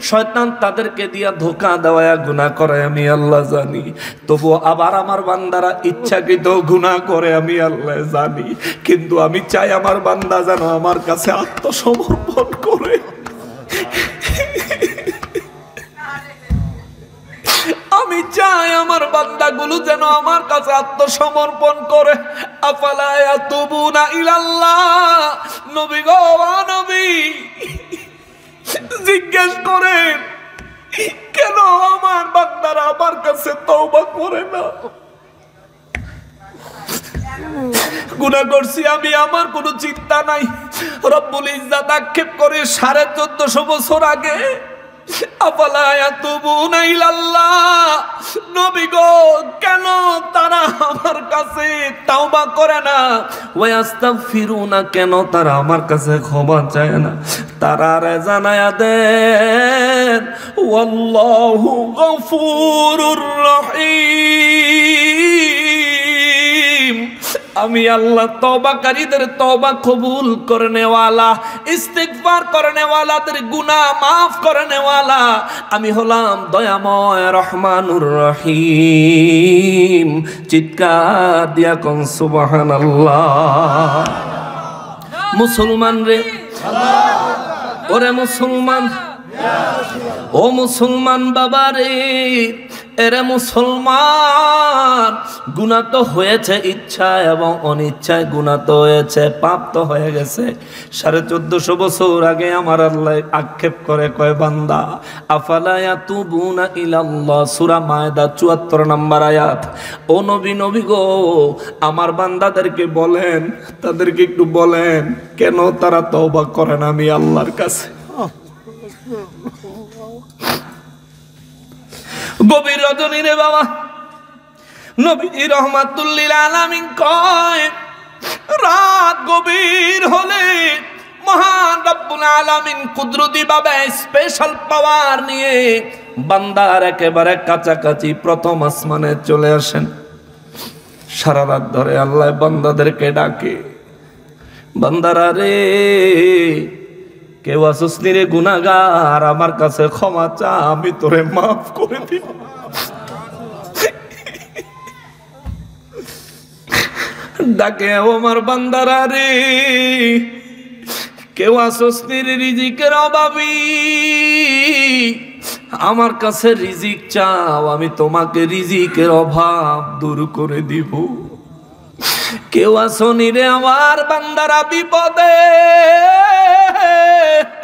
শয়তান তাদেরকে দিয়া ধোঁকা দেওয়া গুনাহ করে আমি আল্লাহ জানি, তবু আবার আমার বান্দারা ইচ্ছাকৃত গুনাহ করে আমি আল্লাহ জানি। কিন্তু আমি চাই আমার বান্দা যেন আমার কাছে আত্মসমর্পণ করে। আমি চাই আমার বান্দাগুলো যেন আমার কাছে আত্মসমর্পণ করে। আফালা ইয়াতুবুনা ইলাল্লাহ, নবী গো নবী জিজ্ঞেস করেন কেন আমার বান্দারা আমার কাছে তওবা করে না? গুনাহ করছি আমি, আমার কোনো চিন্তা নাই। রব্বুল ইজ্জাত আক্ষেপ করে 1450 বছর আগে আফালা ইয়াতুবুনা ইলাল্লাহ, নবী গো কেন তারা আমার কাছে তাওবা করে না? ওয়াস্তাগফিরুনা, কেন তারা আমার কাছে ক্ষমা চায় না? তারারে জানায়া দেন ওয়াল্লাহু গফুরুর রহিম, আমি আল্লাহ তওবাকারীদের তওবা কবুল করনেওয়ালা, ইস্তিগফার করনেওয়ালাদের গুনাহ মাফ করনেওয়ালা। আমি হলাম দয়াময় রহমানুর রহিম। চিৎকার দিয়া কোন সুবহানাল্লাহ। মুসলমান রে, ওরে মুসলমান, ও মুসলমান বাবা রে, এরে মুসলমান, গুনাহ তো হয়েছে ইচ্ছায় এবং অনিচ্ছায়, গুনাহ তো হয়েছে, পাপ তো হয়ে গেছে। 1450 বছর আগে আমার আল্লাহ আক্ষেপ করে কয় বান্দা আফালা ইয়াতুবুনা ইলাল্লাহ, সূরা মায়দা 74 নম্বর আয়াত। ও নবী, নবী গো আমার বান্দাদেরকে বলেন, তাদেরকে একটু বলেন কেন তারা তওবা করে না আমি আল্লাহর কাছে। গভীর রজনী রে বাবা, নবীজি রহমাতুল লিল আলামিন কয় রাত গভীর হলে মহান রব্বুল আলামিন কুদরতি ভাবে স্পেশাল পাওয়ার নিয়ে বান্দার একেবারে কাছাকাছি প্রথম আসমানে চলে আসেন। সারা রাত ধরে আল্লাহ বান্দাদেরকে ডাকে, বান্দারা রে কেউ আসুস রে গুনাহগার, আমার কাছে ক্ষমা চা, আমি তোরে মাফ করে দিব। ডাকে আমার বান্দারা রে কেউ আসুস রে রিজিকের অভাবী, আমার কাছে রিজিক চাও, আমি তোমাকে রিজিকের অভাব দূর করে দিব। কেউ আসনি রে আমার বান্দারা বিপদে,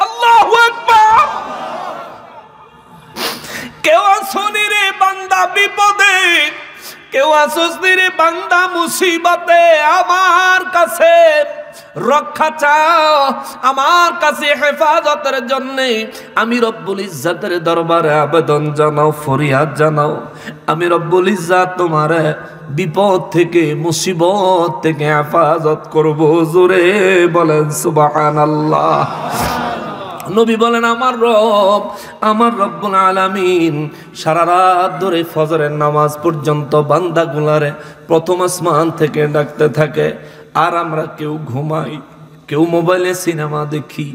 আল্লাহু আকবার। কেউ আসনি রে বান্দা বিপদে, কেউ আসনি রে বান্দা মুসিবতে, আমার কাছে রক্ষা চাও, আমার কাছে হেফাজতের জন্য আমি রব্বুল ইজ্জাতের দরবারে আবেদন জানাও, ফরিয়াদ জানাও। আমি রব্বুল ইজ্জাত তোমারে বিপদ থেকে মুসিবত থেকে হেফাজত করব। জোরে বলেন সুবহানাল্লাহ। নবী বলেন আমার রব, আমার রব্বুল আলামিন সারা রাত ধরে ফজরের নামাজ পর্যন্ত বান্দাগুলারে প্রথম আসমান থেকে ডাকতে থাকে। আর আমরা কেউ ঘুমাই, কেউ মোবাইলে সিনেমা দেখি,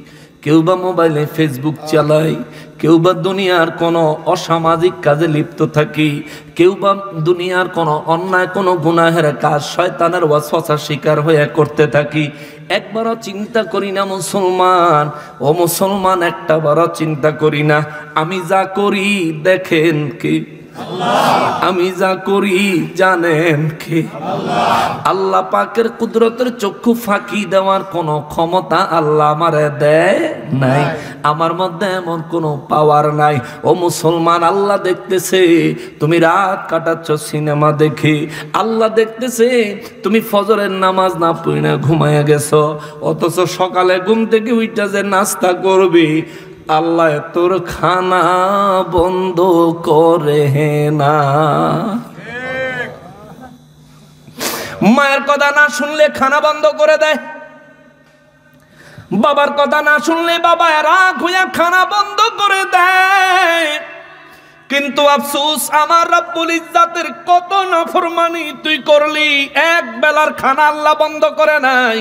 কেউ বা মোবাইলে ফেসবুক চালাই, কেউ বা দুনিয়ার কোনো অসামাজিক কাজে লিপ্ত থাকি, কেউ বা দুনিয়ার কোনো অন্যায় কোনো গুনাহের কাজ শয়তানের ওয়াসওয়াসার শিকার হয়ে করতে থাকি। একবারও চিন্তা করি না মুসলমান, ও মুসলমান, একটা বারও চিন্তা করি না আমি যা করি দেখেন কি আমি যা করি জানেন কে? আল্লাহ পাকের কুদরতের চক্ষু ফাঁকি দেওয়ার কোনো ক্ষমতা আল্লাহ আমারে দেয় নাই, আমার মধ্যে এমন কোনো পাওয়ার নাই। ও মুসলমান, আল্লাহ দেখতেছে তুমি রাত কাটাচ্ছ সিনেমা দেখে, আল্লাহ দেখতেছে তুমি ফজরের নামাজ না পড়ে না ঘুমাইয়া গেছো, অথচ সকালে ঘুম থেকে উঠা যে নাস্তা করবি আল্লাহ তোর খানা বন্ধ করে না। মায়ের কথা না শুনলে খানা বন্ধ করে দেয়, বাবার কথা না শুনলে বাবা রাগ হইয়া খানা বন্ধ করে দেয়। কিন্তু আফসোস, আমার রব্বুল ইজ্জাতের কত নাফরমানি তুই করলি, এক বেলার খানা আল্লাহ বন্ধ করে নাই,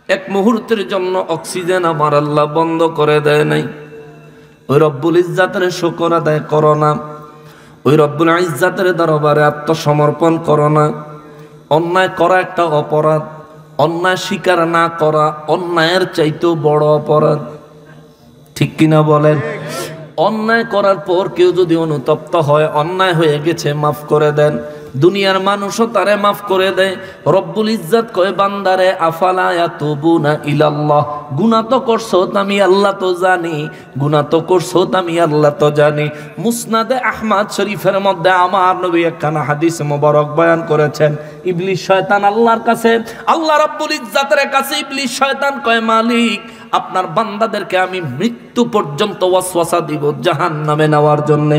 এক মুহূর্তের জন্য অক্সিজেন আমার আল্লাহ বন্ধ করে দেয় নাই। ওই রব্বুল ইজ্জাতের শুকর আদায় করো না, ওই রব্বুল ইজ্জাতের দরবারে আত্মসমর্পণ করো না। অন্যায় করা একটা অপরাধ, অন্যায় স্বীকার না করা অন্যায়ের চাইতেও বড় অপরাধ, ঠিক কিনা বলেন? অন্যায় করার পর কেউ যদি অনুতপ্ত হয়, অন্যায় হয়ে গেছে মাফ করে দেন, দুনিয়ার মানুষও তারে মাফ করে দেয়। রব্বুল ইজ্জাত কয় বান্দারে আফালা ইয়াতুবুনা ইলাল্লাহ, গুনাহ তো করছো আমি আল্লাহ তো জানি, গুনাহ তো করছো আমি আল্লাহ তো জানি। মুসনাদে আহমদ শরীফের মধ্যে আমার নবী একখানা হাদিস মোবারক বয়ান করেছেন। ইবলিস শয়তান আল্লাহর কাছে, আল্লাহ রব্বুল ইজ্জাতের কাছে ইবলিস শয়তান কয় মালিক আপনার বান্দাদেরকে আমি মৃত্যু পর্যন্ত ওয়াসওয়াসা দিব জাহান্নামে নেওয়ার জন্য।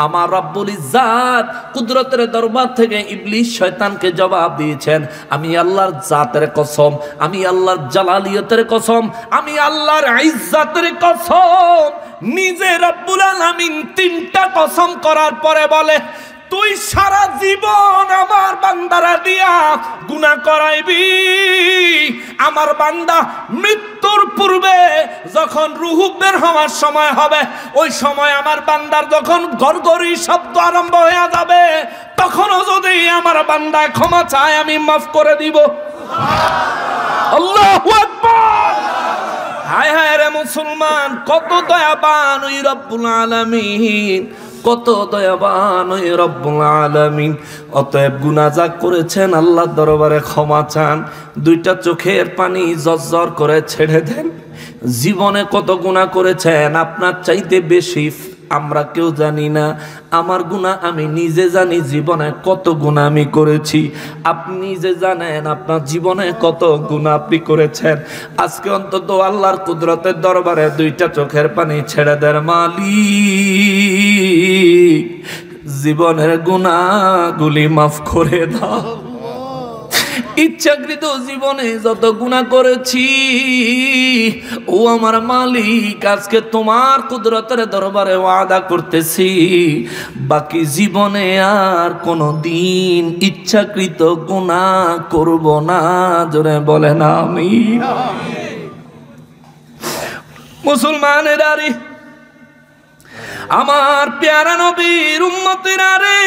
আমার রব্বুল ইজ্জাত কুদরতের দরবার থেকে ইবলিস শয়তানকে জবাব দিয়েছেন, আমি আল্লাহর জাতের কসম, আমি আল্লাহর জালালিয়তের কসম, আমি আল্লাহর ইজ্জতের কসম, নিজে রব্বুল আলামিন তিনটা কসম করার পরে বলে তুই সারা জীবন আমার বান্দারা দিয়া গুনাহ করাইবি, আমার বান্দা মৃত্যুর পূর্বে যখন রূহ বের হওয়ার সময় হবে, ওই সময় আমার বান্দার যখন গড়গড়ি শব্দ আরম্ভ হয়ে যাবে, তখনও যদি আমার বান্দা ক্ষমা চায় আমি মাফ করে দিব। আল্লাহু আকবার! হায় হায় রে মুসলমান, কত দয়াবান ওই রব্বুল আলামিন, কত দয়াবান ওই রব্বুল আলামিন। অতএব গুনাহ যা করেছেন আল্লাহর দরবারে ক্ষমা চান, দুইটা চোখের পানি জর্জর করে ছেড়ে দেন। জীবনে কত গুনাহ করেছেন আপনার চাইতে বেশি আমরা কেউ জানি না। আমার গুনাহ আমি নিজে জানি, জীবনে কত গুনাহ আমি করেছি, আপনি নিজে জানেন আপনার জীবনে কত গুনাহ আপনি করেছেন। আজকে অন্তত আল্লাহর কুদরতের দরবারে দুইটা চোখের পানি ছেড়ে দেন, মালিক জীবনের গুনাহগুলি মাফ করে দাও। ইচ্ছাকৃত জীবনে যত গুনাহ করেছি ও আমার মালিক, আজকে তোমার কুদরতের দরবারে ওয়াদা করতেছি বাকি জীবনে আর কোনো দিন ইচ্ছাকৃত গুনাহ করব না। জোরে বলেন আমিন। মুসলমানেরা রে, আমার প্যারা নবীর উম্মতেরা রে,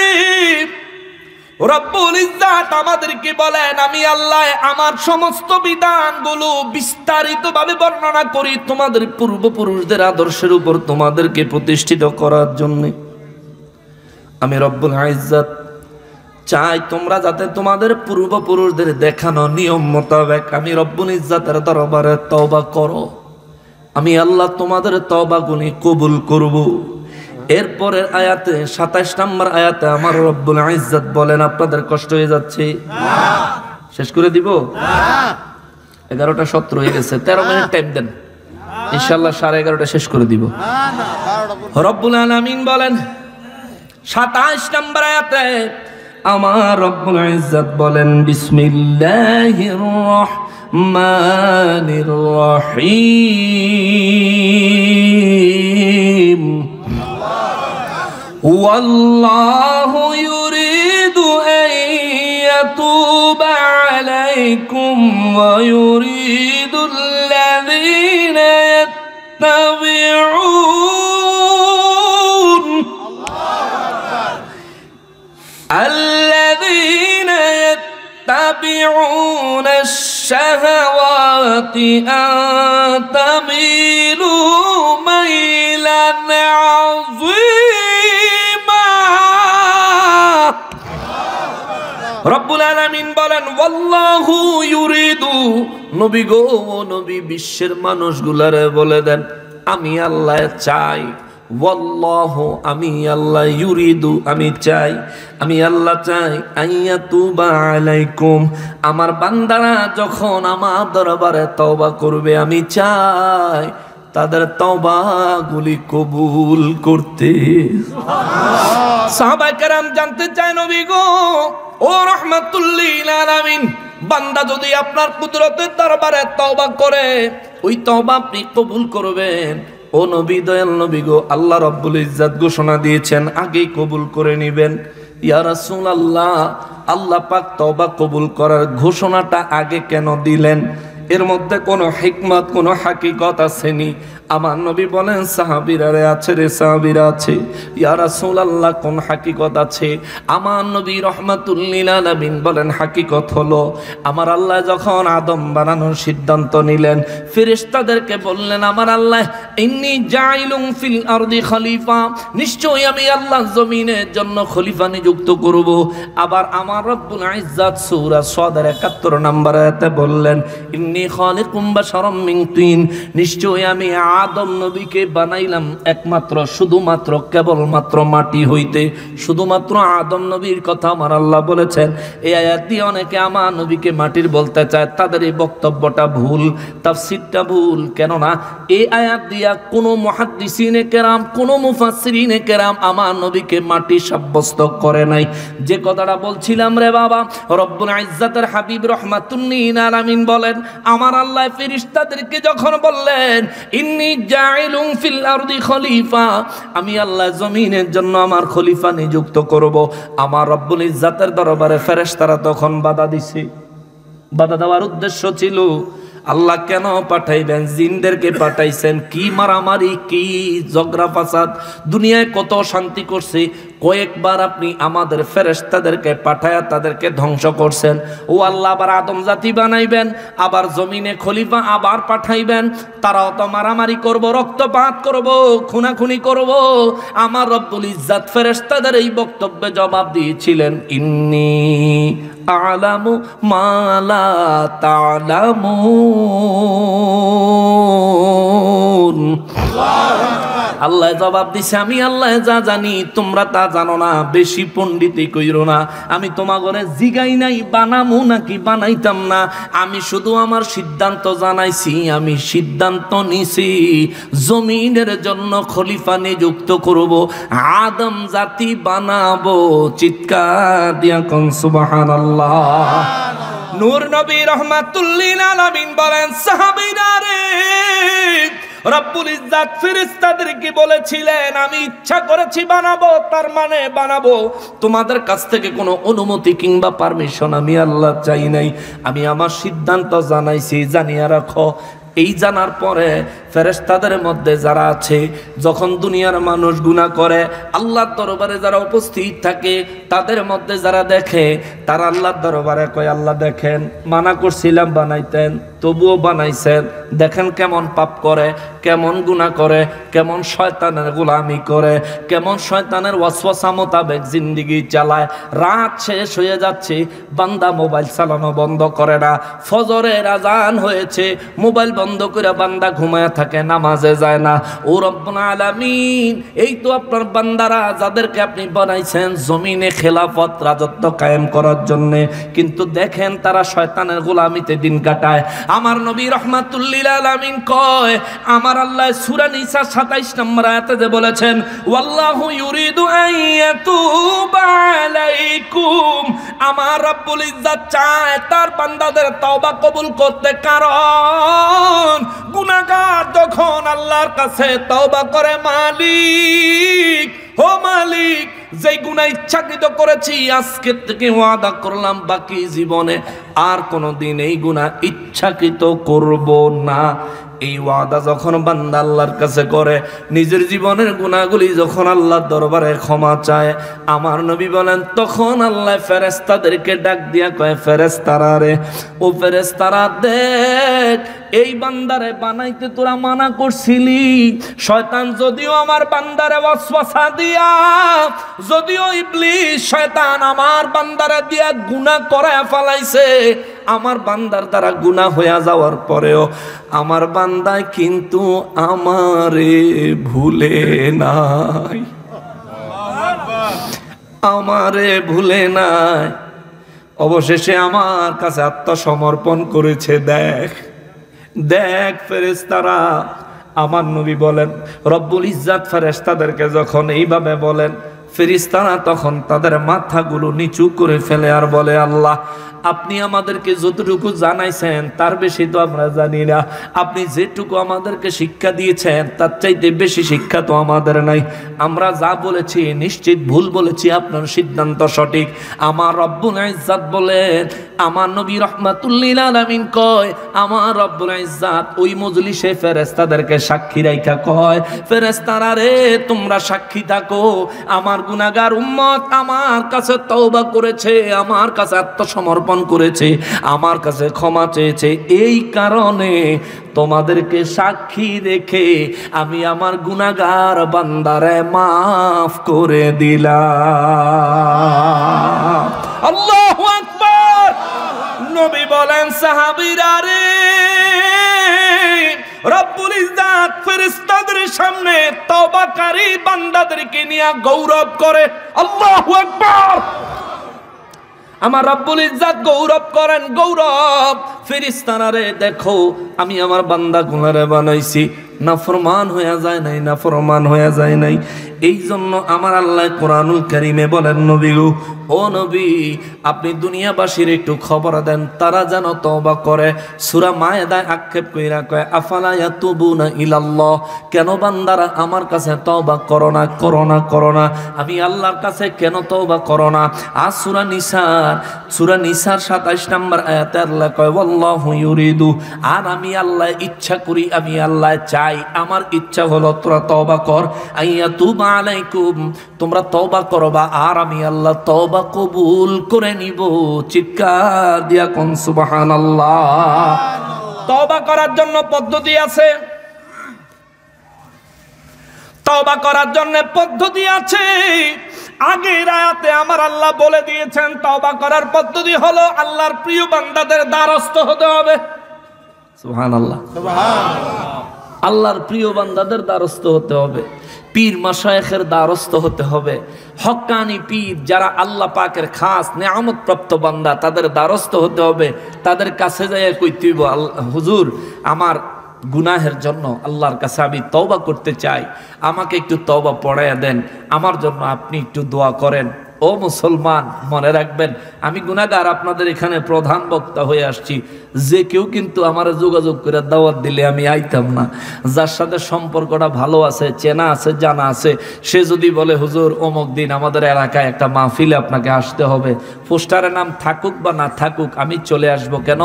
রব্বুল ইজ্জাত আমাদেরকে বলেন আমি আল্লাহ আমার সমস্ত বিধানগুলো বিস্তারিতভাবে বর্ণনা করি তোমাদের পূর্বপুরুষদের আদর্শের উপর তোমাদেরকে প্রতিষ্ঠিত করার জন্য। আমি রব্বুল ইজ্জাত চাই তোমরা যাতে তোমাদের পূর্বপুরুষদের দেখানো নিয়ম মোতাবেক আমি রব্বুল ইজ্জাতের দরবারে তওবা করো। আমি আল্লাহ তোমাদের তওবাগুলি কবুল করব। এরপরের আয়াতে 27 নম্বর আয়াতে আমার রব্বুল ইজ্জাত বলেন আপনাদের কষ্ট হয়ে যাচ্ছে, শেষ করে দিব? 11:17 হয়ে গেছে, 13 মিনিট টাইম দেন, ইনশাআল্লাহ 11:30 শেষ করে দিব। রব্বুল আলামিন বলেন 27 নম্বর আয়াতে আমার রব্বুল ইজ্জাত বলেন বিসমিল্লাহির রহমানির রহিম والله يريد أن يتوب عليكم ويريد الذين يتبعون الذين يتبعون الشهوات أن تميلوا ميلا عظيما রব্বুল আলামিন বলেন ওয়াল্লাহু ইউরিদু নবী গো নবী বিশ্বের মানুষগুলারে বলে দেন আমি আল্লাহ চাই ওয়াল্লাহু আমি আল্লাহ ইউরিদু আমি চাই আমি আল্লাহ চাই আইয়াতুবা আলাইকুম আমার বান্দারা যখন আমার দরবারে তওবা করবে আমি চাই তাদের তওবাগুলি কবুল করতে। সাহাবায়ে কেরাম জানতে চায় নবী গো ও রাহমাতুল লিল আলামিন বান্দা যদি আপনার কুদরতের দরবারে তওবা করে ওই তওবা আপনি কবুল করবেন। ও নবী দয়াল নবী গো আল্লাহ রাব্বুল ইজ্জত ঘোষণা দিয়েছেন আগেই কবুল করে নেবেন। ইয়া রাসূলুল্লাহ আল্লাহ পাক তওবা কবুল করার ঘোষণাটা আগে কেন দিলেন? এর মধ্যে কোনো হিকমত কোনো হাকিকত আসেনি? আমার নবী বলেন সাহাবীরা আছে রে সাহাবীরা আছে। ইয়া রাসূলুল্লাহ কোন হাকিকত আছে? আমার নবী রাহমাতুল লিল আলামিন বলেন হাকিকত হলো আমার আল্লাহ যখন আদম বানানোর সিদ্ধান্ত নিলেন ফেরেশতাদেরকে বললেন আমার আল্লাহ ইন্নী জাইলুম ফিল আরদি খলিফা নিশ্চয়ই আমি আল্লাহ জমিনের জন্য খলিফা নিযুক্ত করব। আবার আমার রব্বুল ইজ্জত সূরা সাদের ৭১ নম্বর আয়াতে বললেন ইন্নী খালিকুম বাশারাম মিন তিন নিশ্চয়ই আমি আদম নবীকে বানাইলাম একমাত্র শুধুমাত্র কেবলমাত্র মাটি হইতে। শুধুমাত্র আদম নবীর কথা আমার আল্লাহ বলেছেন। এই আয়াত দিয়ে অনেকে আমার নবীকে মাটির বলতে চায় তাদের এই বক্তব্যটা ভুল তাফসীরটা ভুল। কেননা এই আয়াত দিয়া কোনো মুহাদ্দিসিনে কেরাম কোনো মুফাসসিরিনে কেরাম আমার নবীকে মাটি সাব্যস্ত করে নাই। যে কথাটা বলছিলাম রে বাবা রব্বুল ইজ্জতের হাবিব রাহমাতুল লিল আলামিন বলেন আমার আল্লাহ ফেরেশতাদেরকে যখন বললেন ইন্নী জাইলুম ফিল আরদি খলিফা আমি আল্লাহ জমিনের জন্য আমার খলিফা নিযুক্ত করব। আমার রব্বুল ইজ্জতের দরবারে ফেরেশতারা তখন বাধা দিছে। বাধা দেওয়ার উদ্দেশ্য ছিল আল্লাহ কেন পাঠাইবেন? জিনদেরকে পাঠাইছেন কি মারামারি কি ঝগড়া ফাসাদ দুনিয়ায় কত শান্তি করছে কয়েকবার আপনি আমাদের ফেরেশতাদেরকে পাঠায়া তাদেরকে ধ্বংস করছেন। ও আল্লাহ আবার আদম জাতি বানাইবেন আবার জমিনে খলিফা আবার পাঠাইবেন তারাও তো মারামারি করব রক্তপাত করব খুনাখুনি করব। আমার রব্বুল ইজ্জত ফেরেশতাদের এই বক্তব্যে জবাব দিয়েছিলেন ইন্নী আ'লামু মা লা তা'লামুন। আল্লাহ জবাব দিছে আমি আল্লাহ যা জানি তোমরা তা জানো না। বেশি পণ্ডিতি কইরো না। আমি তোমাগরে জিগাই নাই বানামু নাকি বানাইতাম না। আমি শুধু আমার সিদ্ধান্ত জানাইছি। আমি সিদ্ধান্ত নিছি জমিনের জন্য খলিফা নিযুক্ত করব আদম জাতি বানাবো। চিৎকার দিয়া কোন সুবহানাল্লাহ। নূর নবী রাহমাতুল লিল আলামিন বলেন সাহাবীরা রে রব্বুল ইজ্জত ফেরেশতাদেরকে বলেছিলেন আমি ইচ্ছা করেছি বানাবো তার মানে বানাবো। তোমাদের কাছ থেকে কোনো অনুমতি কিংবা পারমিশন আমি আল্লাহ চাই নাই। আমি আমার সিদ্ধান্ত জানাইছি জানিয়া রাখো। এই জানার পরে ফেরেশতাদের মধ্যে যারা আছে যখন দুনিয়ার মানুষ গুনাহ করে আল্লাহর দরবারে যারা উপস্থিত থাকে তাদের মধ্যে যারা দেখে তারা আল্লাহর দরবারে কয় আল্লাহ দেখেন মানা করছিলাম বানাইতেন তবুও বানাইছেন। দেখেন কেমন পাপ করে কেমন গুনাহ করে কেমন শয়তানের গোলামি করে কেমন শয়তানের ওয়াসওয়াসা মোতাবেক জিন্দেগি চালায়। রাত শেষ হয়ে যাচ্ছে বান্দা মোবাইল চালানো বন্ধ করে না। ফজরের আজান হয়েছে মোবাইল বন্ধ করে বান্দা ঘুমায় থাকে নামাজে যায় না। ও রব্বুল আলামিন এই তো আপনার বান্দারা যাদেরকে আপনি বানাইছেন জমিনে খেলাফত রাজত্ব কায়েম করার জন্য কিন্তু দেখেন তারা শয়তানের গোলামিতে দিন কাটায়। আমার নবী রাহমাতুল লিল আলামিন কয় আমার আল্লাহ সূরা নিসা ২৭ নম্বর আয়াতে যে বলেছেন ওয়াল্লাহু ইউরিদু আইয়াতুবা আলাইকুম আমার রব্বুল ইজ্জত চায় তার বান্দাদের তওবা কবুল করতে। কারণ গুনাহগার যখন আল্লাহর কাছে তওবা করে মালিক ও মালিক যেই গুনাহ ইচ্ছাকৃত করেছি আজকে থেকে ওয়াদা করলাম বাকি জীবনে আর কোনোদিন এই গুনাহ ইচ্ছাকৃত করব না। এই ওয়াদা যখন বান্দা আল্লাহর কাছে করে, নিজের জীবনের গুনাহগুলি যখন আল্লাহর দরবারে ক্ষমা চায়, আমার নবী বলেন তখন আল্লাহ ফেরেশতাদেরকে ডাক দিয়া কয়, ফেরেশতারা রে, ও ফেরেশতারা দেখ, এই বান্দারে বানাইতে তোরা মানা করছিলি। শয়তান যদিও আমার বান্দারে ওয়াসওয়াসা দিয়া, যদিও ইবলিস শয়তান আমার বান্দারে দিয়া গুনাহ করায় ফেলাইছে, আমার বান্দার দ্বারা গুনাহ হইয়া যাওয়ার পরেও আমার বান্দা কিন্তু আমারে ভুলে নাই, আমারে ভুলে নাই, অবশেষে আমার কাছে আত্মসমর্পণ করেছে। দেখ দেখ ফেরেশতারা, আমার নবী বলেন রব্বুল ইজ্জাত ফেরেশতাদেরকে যখন এইভাবে বলেন, ফেরেশতারা তখন তাদের মাথাগুলো নিচু করে ফেলে আর বলে, আল্লাহ আপনি আমাদেরকে যতটুকু জানাইছেন তার বেশি তো আমরা জানি না, আপনি যেটুকু আমাদেরকে শিক্ষা দিয়েছেন তার চাইতে বেশি শিক্ষা তো আমাদের নাই, আমরা যা বলেছি নিশ্চিত ভুল বলেছি, আপনার সিদ্ধান্ত সঠিক। আমার রব্বুল ইজ্জাত বলেন, আমার নবী রাহমাতুল লিল আলামিন কয়, আমার রব্বুল ইজ্জাত ওই মজলিসে ফেরেশতাদেরকে সাক্ষী রাইখা কয়, ফেরেশতারা রে তোমরা সাক্ষী থাকো, আমার গুনাহগার উম্মত আমার কাছে তওবা করেছে, আমার কাছে আত্মসমর্পণ করেছে, আমার কাছে ক্ষমা চেয়েছে, এই কারণে তোমাদেরকে সাক্ষী রেখে আমি আমার গুনাহগার বান্দারে মাফ করে দিলাম। আল্লাহু আকবার। নবী বলেন, সাহাবীরা রে, রব্বুল ইজ্জাত ফেরেশতাদের সামনে তওবাকারী বান্দাদেরকে নিয়ে গৌরব করে। আল্লাহু আকবার। আমার রব্বুল ইজ্জাত গৌরব করেন, গৌরব। ফেরেশতারা রে দেখো, আমি আমার বান্দা গুনারে বানাইছি, নাফরমান হয়ে যায় নাই, নাফরমান হয়ে যায় নাই। এই জন্য আমার আল্লাহ কোরআনুল কারীমে বলেন, নবী গো, ও নবী আপনি দুনিয়াবাসীর একটু খবর দেন, তারা যেন তওবা করে। সূরা মায়েদায় আক্ষেপ কইরা কয়, আফালা ইয়াতুবুনা ইলাল্লাহ, কেন বান্দারা আমার কাছে তওবা করো না, করো না, করো না, আমি আল্লাহর কাছে কেন তওবা করো না। আর সূরা নিসার 27 নম্বর আয়াতে আল্লাহ কয়, ওয়াল্লাহু ইউরিদু, আর আমি আল্লাহ ইচ্ছা করি, আমি আল্লাহ চাই, আমার ইচ্ছা হলো তোরা তওবা কর, আইয়াতুবা আলাইকুম, তোমরা তওবা করবা, আর আমি আল্লাহ তওবা কবুল করে নিব। চিৎকার দিয়া কোন সুবহানাল্লাহ। তওবা করার জন্য পদ্ধতি আছে, তওবা করার জন্য পদ্ধতি আছে। আগের আয়াতে আমার আল্লাহ বলে দিয়েছেন, তওবা করার পদ্ধতি হলো আল্লাহর প্রিয় বান্দাদের দ্বারস্থ হতে হবে। সুবহানাল্লাহ, সুবহানাল্লাহ। আল্লাহর প্রিয় বান্দাদের দ্বারস্থ হতে হবে, পীর মাশায়েখের দ্বারস্থ হতে হবে, হক্কানি পীর যারা আল্লাহ পাকের খাস নেয়ামত প্রাপ্ত বান্দা, তাদের দ্বারস্থ হতে হবে। তাদের কাছে যাইয়া কইতে হইব, হুজুর আমার গুনাহের জন্য আল্লাহর কাছে আমি তওবা করতে চাই, আমাকে একটু তওবা পড়াইয়া দেন, আমার জন্য আপনি একটু দোয়া করেন। ও মুসলমান, মনে রাখবেন আমি গুনাহগার, আপনাদের এখানে প্রধান বক্তা হয়ে আসছি, যে কেউ কিন্তু আমার যোগাযোগ করে দাওয়াত দিলে আমি আইতাম না। যার সাথে সম্পর্কটা ভালো আছে, চেনা আছে, জানা আছে, সে যদি বলে হুজুর অমুক দিন আমাদের এলাকায় একটা মাহফিলে আপনাকে আসতে হবে, পোস্টারের নাম থাকুক বা না থাকুক আমি চলে আসব। কেন?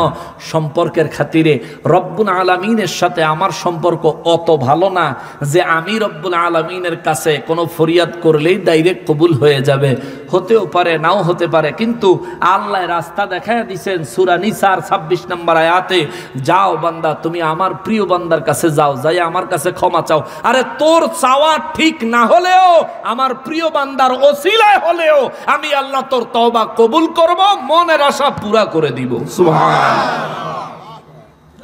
সম্পর্কের খাতিরে। রব্বুল আলামিনের সাথে আমার সম্পর্ক অত ভালো না যে আমি রব্বুল আলামিনের কাছে কোনো ফরিয়াদ করলেই ডাইরেক্ট কবুল হয়ে যাবে, হতেও পারে নাও হতে পারে, কিন্তু আল্লাহ রাস্তা দেখায় দিয়েছেন সূরা নিসার 26 নম্বর আয়াতে, যাও বান্দা তুমি আমার প্রিয় বান্দার কাছে যাও, যাই আমার কাছে ক্ষমা চাও। আরে তোর চাওয়া ঠিক না হলেও আমার প্রিয় বান্দার ওসিলায় হলেও আমি আল্লাহ তোর তওবা কবুল করব, মনের আশা পুরা করে দিব। সুবহানাল্লাহ।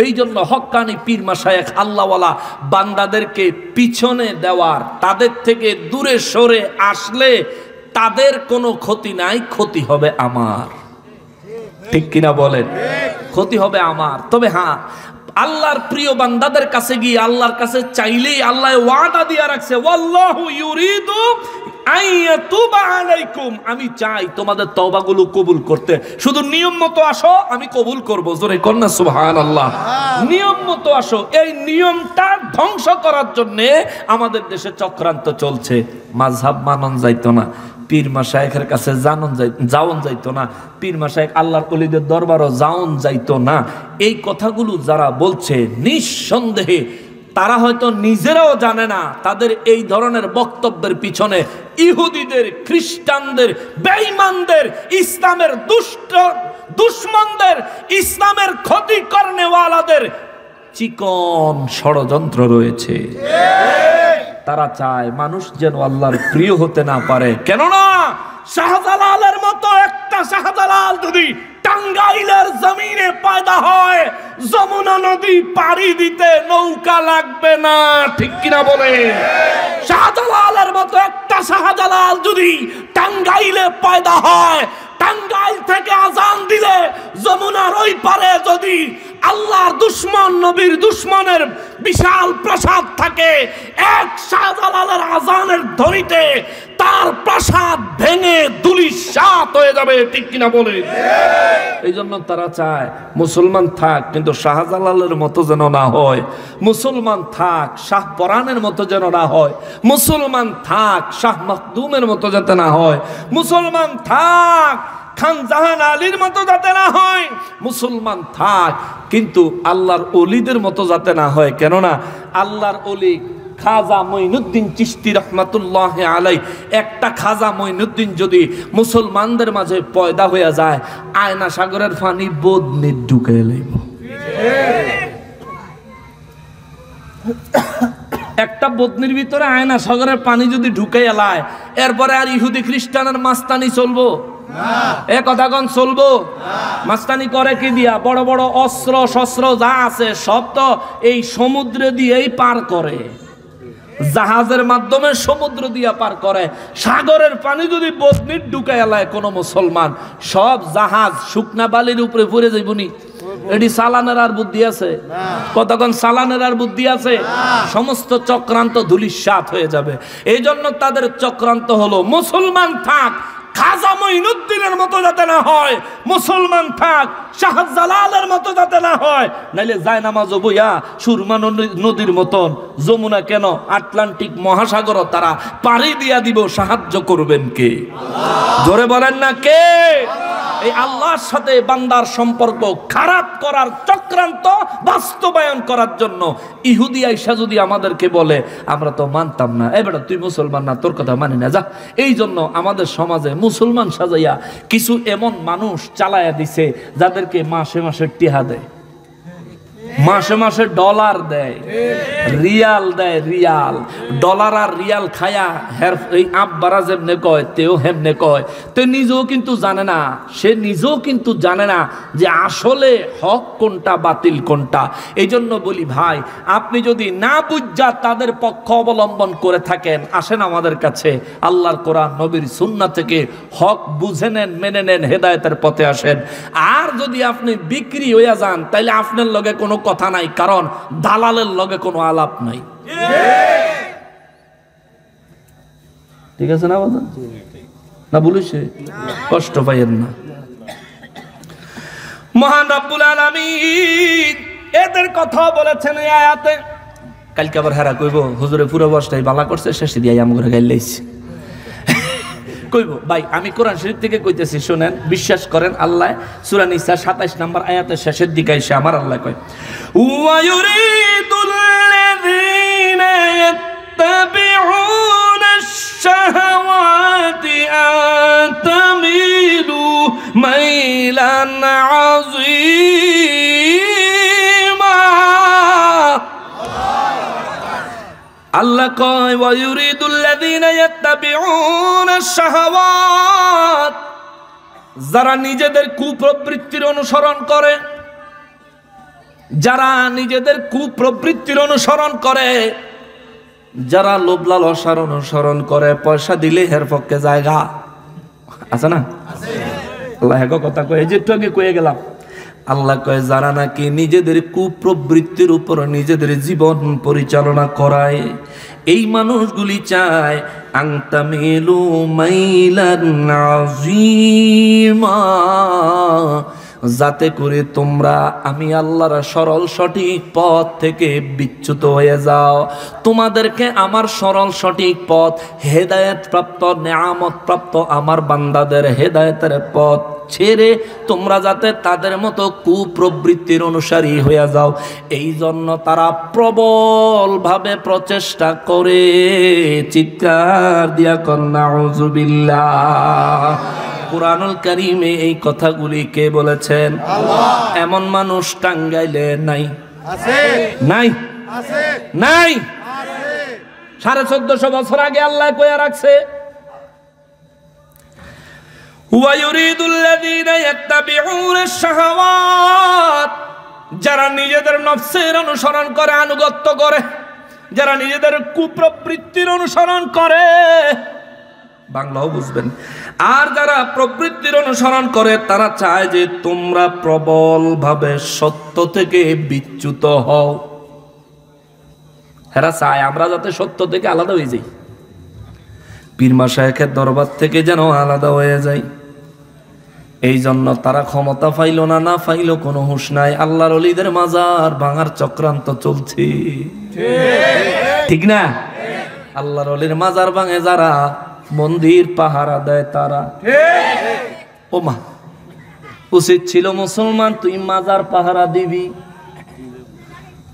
এই জন্য হক্কানি পীর মাশায়েখ আল্লাহওয়ালা বান্দাদেরকে পিছনে দেওয়ার, তাদের থেকে দূরে সরে আসলে তাদের কোনো ক্ষতি নাই, ক্ষতি হবে আমার। ঠিক কিনা বলেন? ক্ষতি হবে আমার। তবে হ্যাঁ, আল্লাহর প্রিয় বান্দাদের কাছে গিয়ে আল্লাহর কাছে চাইলেই আল্লাহ ওয়াদা দিয়ে রাখছে, ওয়াল্লাহু ইউরিদু আইয়াতুবা আলাইকুম, আমি চাই তোমাদের তওবাগুলো কবুল করতে, শুধু নিয়ম মতো আসো আমি কবুল করব। জোরে কন্যা সুবহানাল্লাহ। নিয়ম মতো আসো। এই নিয়মটা ধ্বংস করার জন্য আমাদের দেশে চক্রান্ত চলছে। মাযহাব মানন যাইতো না, পীর মাশায়েখের কাছে যাওন যাইতো না, পীর মাশায়েখ আল্লাহর ওলিদের দরবারও যাওন যাইতো না। এই কথাগুলো যারা বলছে নিঃসন্দেহে তারা হয়তো নিজেরাও জানে না তাদের এই ধরনের বক্তব্যের পিছনে ইহুদিদের, খ্রিস্টানদের, বেঈমানদের, ইসলামের দুশমনদের, ইসলামের ক্ষতি করনেওয়ালাদের চিকন ষড়যন্ত্র রয়েছে। তারা চায় মানুষ যেন আল্লাহর প্রিয় হতে না পারে। কেননা শাহজালালের মতো একটা শাহজালাল যদি টাঙ্গাইলের জমিনে পয়দা হয়, যমুনা নদী পাড়ি দিতে নৌকা লাগবে না, ঠিক কিনা বলে? শাহজালালের মতো একটা শাহজালাল যদি টাঙ্গাইলে পয়দা হয়, টাঙ্গাইল থেকে আজান দিলে যমুনার ওই পারে যদি আল্লাহর দুশমন, নবীর দুশমনের বিশাল প্রাসাদ থাকে, এক শাহজালালের আজানের ধ্বনিতে তার প্রাসাদ ভেঙে ধূলিসাৎ হয়ে যাবে, ঠিক কিনা বলে? এই জন্য তারা চায় মুসলমান থাক, কিন্তু শাহজালালের মতো যেন না হয়। মুসলমান থাক, শাহ পরানের মতো যেন না হয়। মুসলমান থাক, শাহ মখদুমের মতো যাতে না হয়। মুসলমান থাক, খান জাহান আলীর মতো যাতে না হয়। মুসলমান থাক, কিন্তু আল্লাহর ওলিদের মতো যাতে না হয়। কেননা আল্লাহর ওলি খাজা মঈনুদ্দিন চিশতি রহমাতুল্লাহ আলাই, একটা খাজা মঈনুদ্দিন যদি মুসলমানদের মাঝে পয়দা হয়ে যায়, আয়না সাগরের পানি বদনি ঢুকে লইব। একটা বদনির ভিতরে আয়না সাগরের পানি যদি ঢুকে এলায়, এরপরে আর ইহুদি খ্রিস্টানের মাস্তানি চলবো? এ কথাগণ চলবো? মাস্তানি করে কি দিয়া? বড় বড় অস্ত্র শস্ত্র যা আছে সব তো এই সমুদ্র দিয়েই পার করে, জাহাজের মাধ্যমে সমুদ্র দিয়া পার করে। সাগরের পানি যদি বদনির ঢুকে এলায় কোন মুসলমান, সব জাহাজ শুকনা বালির উপরে পড়ে যাইবনি। এটি সালানের আর বুদ্ধি আছে? কতক্ষণ সালানের আর বুদ্ধি আছে? সমস্ত চক্রান্ত ধূলিসাৎ হয়ে যাবে। এই জন্য তাদের চক্রান্ত হলো মুসলমান থাক, খাজা মঈনুদ্দিনের মতো যাতে না হয়। মুসলমান থাক, শাহজালালের মতো যাতে না হয়। নাইলে যায় নামাজ বইয়া সুরমা নদীর মতন যমুনা কেন, আটলান্টিক মহাসাগর তারা পাড়ি দিয়া দিব। সাহায্য করবেন কে? জোরে বলেন না কে? এই আল্লাহর সাথে বান্দার সম্পর্ক খারাপ করার চক্রান্ত বাস্তবায়ন করার জন্য ইহুদি আইসা যদি আমাদেরকে বলে, আমরা তো মানতাম না, এবার তুই মুসলমান না, তোর কথা মানি না, যা। এই জন্য আমাদের সমাজে মুসলমান সাজাইয়া কিছু এমন মানুষ চালায়া দিছে যাদেরকে মাসে মাসে টিহা দেয়, মাসে মাসে ডলার দেয়, রিয়াল দেয়। রিয়াল, ডলার আর রিয়াল খায়া হের এই আব্বারা যেমনে কয় তেও হেমনে কয়। তে নিজেও কিন্তু জানে না, সে নিজেও কিন্তু জানে না যে আসলে হক কোনটা বাতিল কোনটা। এই জন্য বলি ভাই, আপনি যদি না বুঝা তাদের পক্ষ অবলম্বন করে থাকেন, আসেন আমাদের কাছে, আল্লাহর কোরআন নবীর সুন্নাহ থেকে হক বুঝে নেন, মেনে নেন, হেদায়েতের পথে আসেন। আর যদি আপনি বিক্রি হইয়া যান, তাইলে আপনার লগে কোনো কথা নাই, কারণ দালালের লগে কোনো আলাপ নাই। ঠিক আছে না? না বলিছে? কষ্ট পাইয়েন না। মহান রব্বুল আলামিন এদের কথা বলেছেন এই আয়াতে। কালকে আবার হেরা কইব হুজুরে পুরো বর্ষটাই বালা করছে, শেষে দিয়ে আম করে গাইল লাইছে কইব। ভাই আমি কোরআন শরীফ থেকে কইতেছি, শুনেন, বিশ্বাস করেন। আল্লাহ সূরা নিসা 27 নম্বর আয়াতের শেষের দিকে এসে আমার আল্লাহ কয়, ওয়া ইউরিদুল্লাযীনা ইয়াত্তাবিউনাশ শাহাওয়াতি আন তামিলু মাইলান আযীমা। আল্লাহ কয়, ওয়া ইউরিদুল্লাযীনা ইয়াত্তাবিউনাশ শাহাওয়াত, যারা নিজেদের কুপ্রবৃত্তির অনুসরণ করে, যারা নিজেদের কুপ্রবৃত্তির অনুসরণ করে, যারা লোভ লালসার অনুসরণ করে, পয়সা দিলে হের পক্ষে জায়গা আছে না? আল্লাহ এক কথা কয়ে, যে একটু আগে কয়ে গেলাম, আল্লাহ কয় যারা নাকি নিজেদের কুপ্রবৃত্তির উপর নিজেদের জীবন পরিচালনা করায়, এই মানুষগুলি চায় আনতামিলু মাইলান আযীমা, যাতে করে তোমরা আমি আল্লাহর সরল সঠিক পথ থেকে বিচ্যুত হয়ে যাও। তোমাদেরকে আমার সরল সঠিক পথ, হেদায়েত প্রাপ্ত নেয়ামত প্রাপ্ত আমার বান্দাদের হেদায়েতের পথ ছেড়ে তোমরা যাতে তাদের মতো কুপ্রবৃত্তির অনুসারী হয়ে যাও, এই জন্য তারা প্রবলভাবে প্রচেষ্টা করে। চিৎকার দিয়া কন্যা নাউযুবিল্লাহ। কুরআনুল কারীমে এই কথাগুলি কে বলেছেন? আল্লাহ। এমন মানুষ টাঙ্গাইলে নাই? আছে। নাই? আছে। নাই? আছে। 1450 বছর আগে আল্লাহ কইয়া রাখছে, ওয়ায়ুরিদুল্লাযীনা ইয়াত্তাবিউনাশ শাহাওয়াত, যারা নিজেদের নফসের অনুসরণ করে, আনুগত্য করে, যারা নিজেদের কুপ্রবৃত্তির অনুসরণ করে, বাংলাও বুঝবেন, আর যারা প্রবৃত্তির অনুসরণ করে তারা চায় যে তোমরা প্রবলভাবে সত্য থেকে বিচ্যুত হও। এরা চায় আমরা যাতে সত্য থেকে আলাদা হয়ে যাই, পীর মাশায়েখের দরবার থেকে যেন আলাদা হয়ে যাই। এই জন্য তারা ক্ষমতা পাইল না, না পাইল কোনো হুঁশ নাই, আল্লাহর ওলিদের মাজার ভাঙার চক্রান্ত চলছে, ঠিক না? আল্লাহর ওলির মাজার ভাঙে যারা, মন্দির পাহারা দেয় তারা। ও মা, উচিত ছিল মুসলমান তুই মাজার পাহারা দিবি,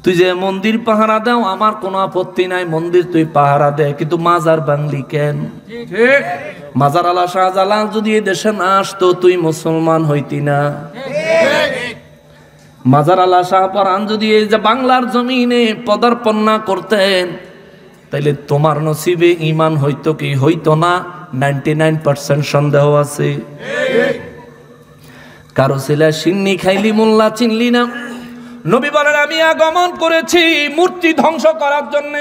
তুই যে মন্দির পাহারা দাও আমার কোনো আপত্তি নাই, মন্দির তুই পাহারা দে, কিন্তু মাজার ভাঙলি কেন? মাজার আলা শাহজালাল যদি এই দেশে না আসতো তুই মুসলমান হইতি না। মাজার আলা শাহপরান যদি এই যে বাংলার জমিনে পদার্পণ না করতেন তাইলে তোমার নসিবে ঈমান হইতো কি হইতো না 99% সন্দেহ আছে। কারো ছেলে সিন্নি খাইলি মোল্লা চিনলি না। নবী বলেন আমি আগমন করেছি মূর্তি ধ্বংস করার জন্য।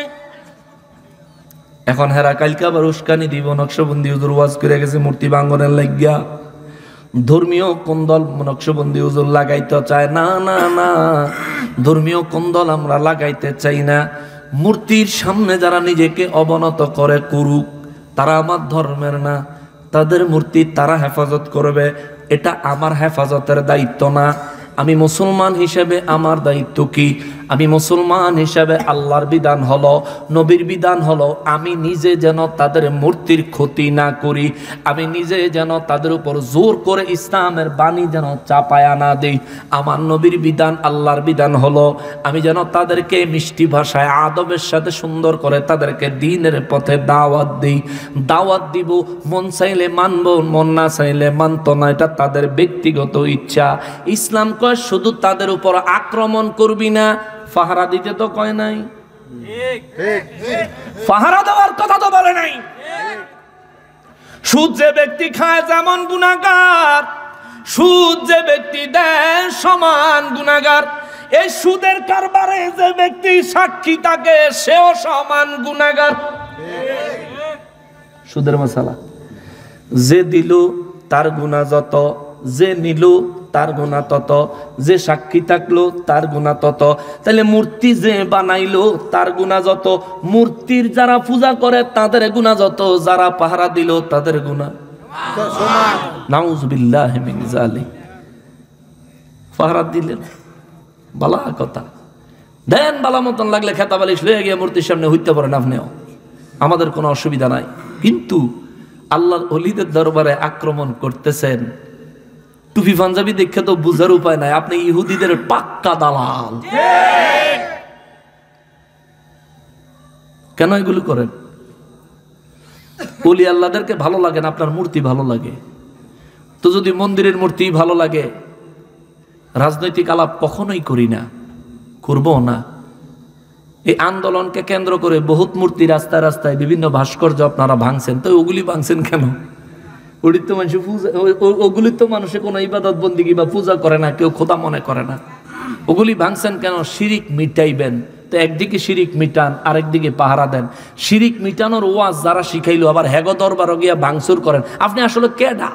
এখন হেরা কালকে আবার উস্কানি দিব, নকশবন্দি হুজুর ওয়াজ করে গেছে মূর্তি ভাঙনের লাগিয়া। ধর্মীয় কুন্দল নকশবন্দি হুজুর লাগাইতে চায় না, না না, ধর্মীয় কুন্দল আমরা লাগাইতে চাই না। মূর্তির সামনে যারা নিজেকে অবনত করে করুক, তারা আমার ধর্মের না, তাদের মূর্তি তারা হেফাজত করবে, এটা আমার হেফাজতের দায়িত্ব না। আমি মুসলমান হিসেবে আমার দায়িত্ব কি? আমি মুসলমান হিসেবে আল্লাহর বিধান হলো, নবীর বিধান হলো আমি নিজে যেন তাদের মূর্তির ক্ষতি না করি, আমি নিজে যেন তাদের উপর জোর করে ইসলামের বাণী যেন চাপায়া না দেই। আমার নবীর বিধান আল্লাহর বিধান হলো আমি যেন তাদেরকে মিষ্টি ভাষায় আদবের সাথে সুন্দর করে তাদেরকে দ্বীনের পথে দাওয়াত দিই। দাওয়াত দিব, মন চাইলে মানব, মন না চাইলে মানত না, এটা তাদের ব্যক্তিগত ইচ্ছা। ইসলাম কয় শুধু তাদের উপর আক্রমণ করবি না, পাহারা দিতে তো কয় নাই, পাহারা দেওয়ার কথা তো বলে নাই। সুদ যে ব্যক্তি খায় যেমন গুনাহগার, সুদ যে ব্যক্তি দেয় সমান গুনাহগার। এই সুদের কারবারে যে ব্যক্তি সাক্ষী থাকে সেও সমান গুনাহগার। সুদের মশালা যে দিল তার গুনাহ যত, যে নিল তার গুনাহ তত, যে সাক্ষী থাকলো তার গুনাহ তত। তাহলে মূর্তি যে বানাইলো তার গুনাহ যত, মূর্তির যারা পূজা করে তাদের গুনাহ যত, যারা পাহারা দিল তাদের গুনাহ সমান। নাউযুবিল্লাহি মিন যালিক। পাহারা দিলেন বালা কথা দেন, বালা মতন লাগলে খেতা বালিশ লয়ে গিয়ে মূর্তির সামনে হইতে পারেন আপনিও, আমাদের কোনো অসুবিধা নাই। কিন্তু আল্লাহর ওলিদের দরবারে আক্রমণ করতেছেন, টুপি পাঞ্জাবি দেখে তো বুঝার উপায় নাই আপনি ইহুদিদের পাক্কা দালাল। কেন এগুলো করেন? ওলি আল্লাহদেরকে ভালো লাগে না, আপনার মূর্তি ভালো লাগে। তো যদি মন্দিরের মূর্তি ভালো লাগে, রাজনৈতিক আলাপ কখনোই করি না, করবো না। এই আন্দোলনকে কেন্দ্র করে বহুত মূর্তি রাস্তায় রাস্তায় বিভিন্ন ভাস্কর্য আপনারা ভাঙছেন, তো ওগুলি ভাঙছেন কেন? ওগুলি তো মানুষ পূজা, ওগুলি তো মানুষে কোনো ইবাদত বন্দিগি বা পূজা করে না, কেউ খোদা মনে করে না। ওগুলি ভাঙছেন কেন? শিরিক মিটাইবেন। তো একদিকে শিরিক মিটান, আরেকদিকে পাহারা দেন। শিরিক মিটানোর ওয়াজ যারা শিখাইলো আবার হেগো দরবার গিয়া ভাঙচুর করেন, আপনি আসলে কেডা?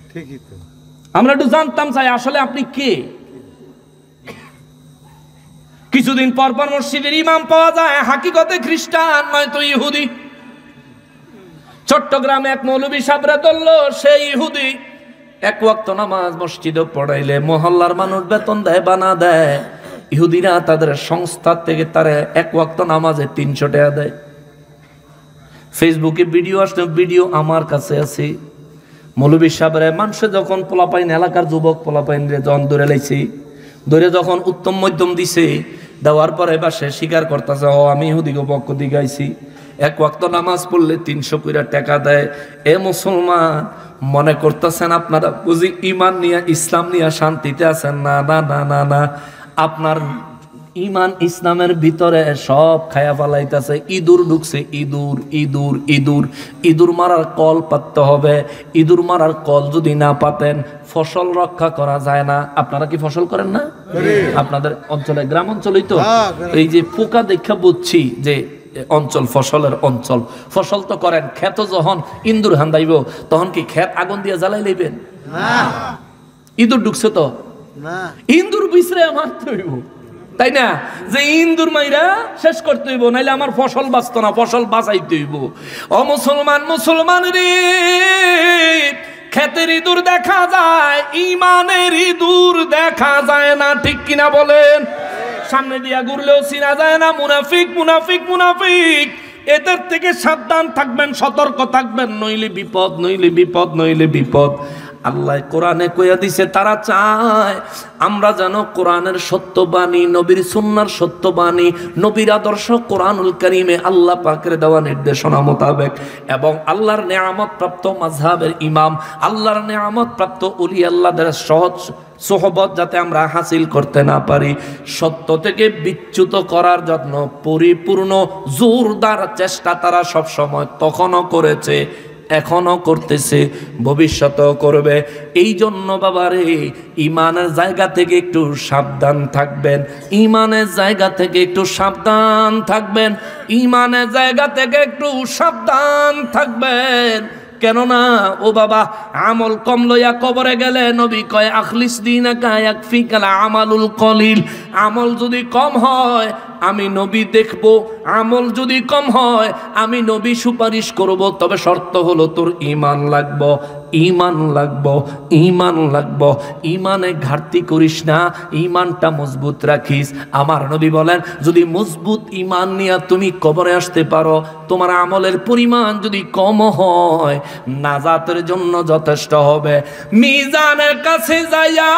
ঠিকই তো, আমরা একটু জানতাম চাই আসলে আপনি কে। কিছুদিন পর পর মসজিদের ইমাম পাওয়া যায় হাকিকতে খ্রিস্টান নয়তো ইহুদি। চট্টগ্রামে এক মৌলবী সাবরে ধরলো সেই ইহুদি, এক ওয়াক্ত নামাজ মসজিদে পড়াইলে মহল্লার মানুষ বেতন দেয়, বানা দেয়। ইহুদিরা তাদের সংস্থা থেকে তারা এক ওয়াক্ত নামাজে 300 টাকা দেয়। ফেসবুকে ভিডিও আসলে ভিডিও আমার কাছে আছে। মৌলবী সাহেবরা মানুষে যখন পোলাপাইন, এলাকার যুবক পোলাপাইন যখন ধরে লাইছে, ধরে যখন উত্তম মধ্যম দিছে, দেওয়ার পরে এবার সে স্বীকার করতেছে, ও আমি ইহুদিকে পক্ষ দিকে আইছি, এক ওয়াক্ত নামাজ পড়লে 300 করে টাকা দেয়। এ মুসলমান, মনে করতেছেন আপনারা বুঝি ইমান নিয়ে, ইসলাম নিয়ে শান্তিতে আছেন? না না না না না, আপনার ইমান ইসলামের ভিতরে সব খায়া ফালাইতেছে। ইঁদুর ঢুকছে, ইঁদুর ইঁদুর ইঁদুর ইঁদুর মারার কল পাততে হবে। ইঁদুর মারার কল যদি না পাতেন ফসল রক্ষা করা যায় না। আপনারা কি ফসল করেন না? আপনাদের অঞ্চলে, গ্রাম অঞ্চলেই তো এই যে পোকা দেখা বুঝছি যে অঞ্চল ফসলের অঞ্চল। ফসল তো করেন, ক্ষেত যখন ইঁদুর হান্দাইব তখন কি ক্ষেত আগুন দিয়ে জ্বালাই লইবেন? ইঁদুর ঢুকছে তো ইঁদুর বিছরে মারতে হইব, তাই না? যে ইন্দুর মাইরা শেষ করতে হইব, নাইলে আমার ফসল বাঁচত না, ফসল বাঁচাইতে হইব। ও মুসলমান, মুসলমান রে, ক্ষেতের ইঁদুর দেখা যায়, ইমানের ইঁদুর দেখা যায় না, ঠিক কিনা বলেন? সামনে দিয়া ঘুরলেও চিনা যায় না। মুনাফিক মুনাফিক মুনাফিক, এদের থেকে সাবধান থাকবেন, সতর্ক থাকবেন, নইলে বিপদ, নইলে বিপদ, নইলে বিপদ। আল্লাহ কোরআনে কইয়া দিছে, তারা চায় আমরা যেন কোরআনের সত্যবাণী, নবীর সুন্নাহর সত্যবাণী, নবীর আদর্শ কোরআনুল কারীমে আল্লাহ পাকের দেওয়া নির্দেশনা মোতাবেক এবং আল্লাহর নেয়ামত প্রাপ্ত মাযহাবের ইমাম, আল্লাহর নেয়ামত প্রাপ্ত ওলি আল্লাহদের সহজ সোহবত যাতে আমরা হাসিল করতে না পারি, সত্য থেকে বিচ্যুত করার জন্য পরিপূর্ণ জোরদার চেষ্টা তারা সব সময় তখনও করেছে, এখনো করতেছে, ভবিষ্যতেও করবে। এই জন্য বাবারে, ইমানের জায়গা থেকে একটু সাবধান থাকবেন, ইমানের জায়গা থেকে একটু সাবধান থাকবেন, ইমানের জায়গা থেকে একটু সাবধান থাকবেন। কেননা ও বাবা, আমল কম লইয়া কবরে গেলে নবী কয় আখলিস দীনাকা ইয়াকফিকাল আমালুল কলিল। আমল যদি কম হয় আমি নবী দেখব, আমল যদি কম হয় আমি নবী সুপারিশ করব, তবে শর্ত হলো তোর ঈমান লাগবো, ঈমান লাগবো, ঈমান লাগবো। ঈমানে ঘাটতি করিস না, ঈমানটা মজবুত রাখিস। আমার নবী বলেন, যদি মজবুত ঈমান নিয়ে তুমি কবরে আসতে পারো, তোমার আমলের পরিমাণ যদি কম হয় নাজাতের জন্য যথেষ্ট হবে। মিজানের কাছে যাইয়া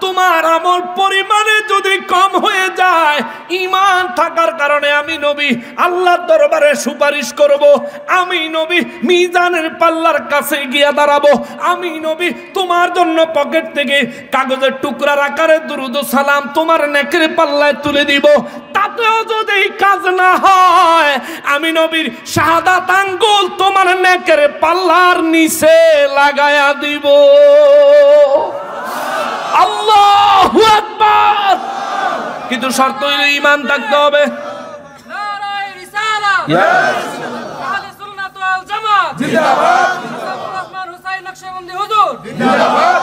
তোমার আমল পরিমাণে যদি কম হয়ে যায়, ঈমান থাকার কারণে আমি নবী আল্লাহর দরবারে সুপারিশ করব, আমি নবী মিজানের পাল্লার কাছে গিয়া দাঁড়াবো, আমি নবী তোমার জন্য পকেট থেকে কাগজের টুকরার আকারে দুরুদ ও সালাম তোমার নেকের পাল্লায় তুলে দিব। তাতেও যদি কাজ না হয়, আমি নবীর শাহাদাত আঙ্গুল তোমার নেকের পাল্লার নিচে লাগায়া দিব। আল্লাহু আকবার। কিন্তু শর্ত হইল ঈমান থাকতে হবে। নারায়ে রিসালাত, আহলে সুন্নাত ওয়াল জামাত জিন্দাবাদ। হুসাইন নকশবন্দি হুজুর জিন্দাবাদ।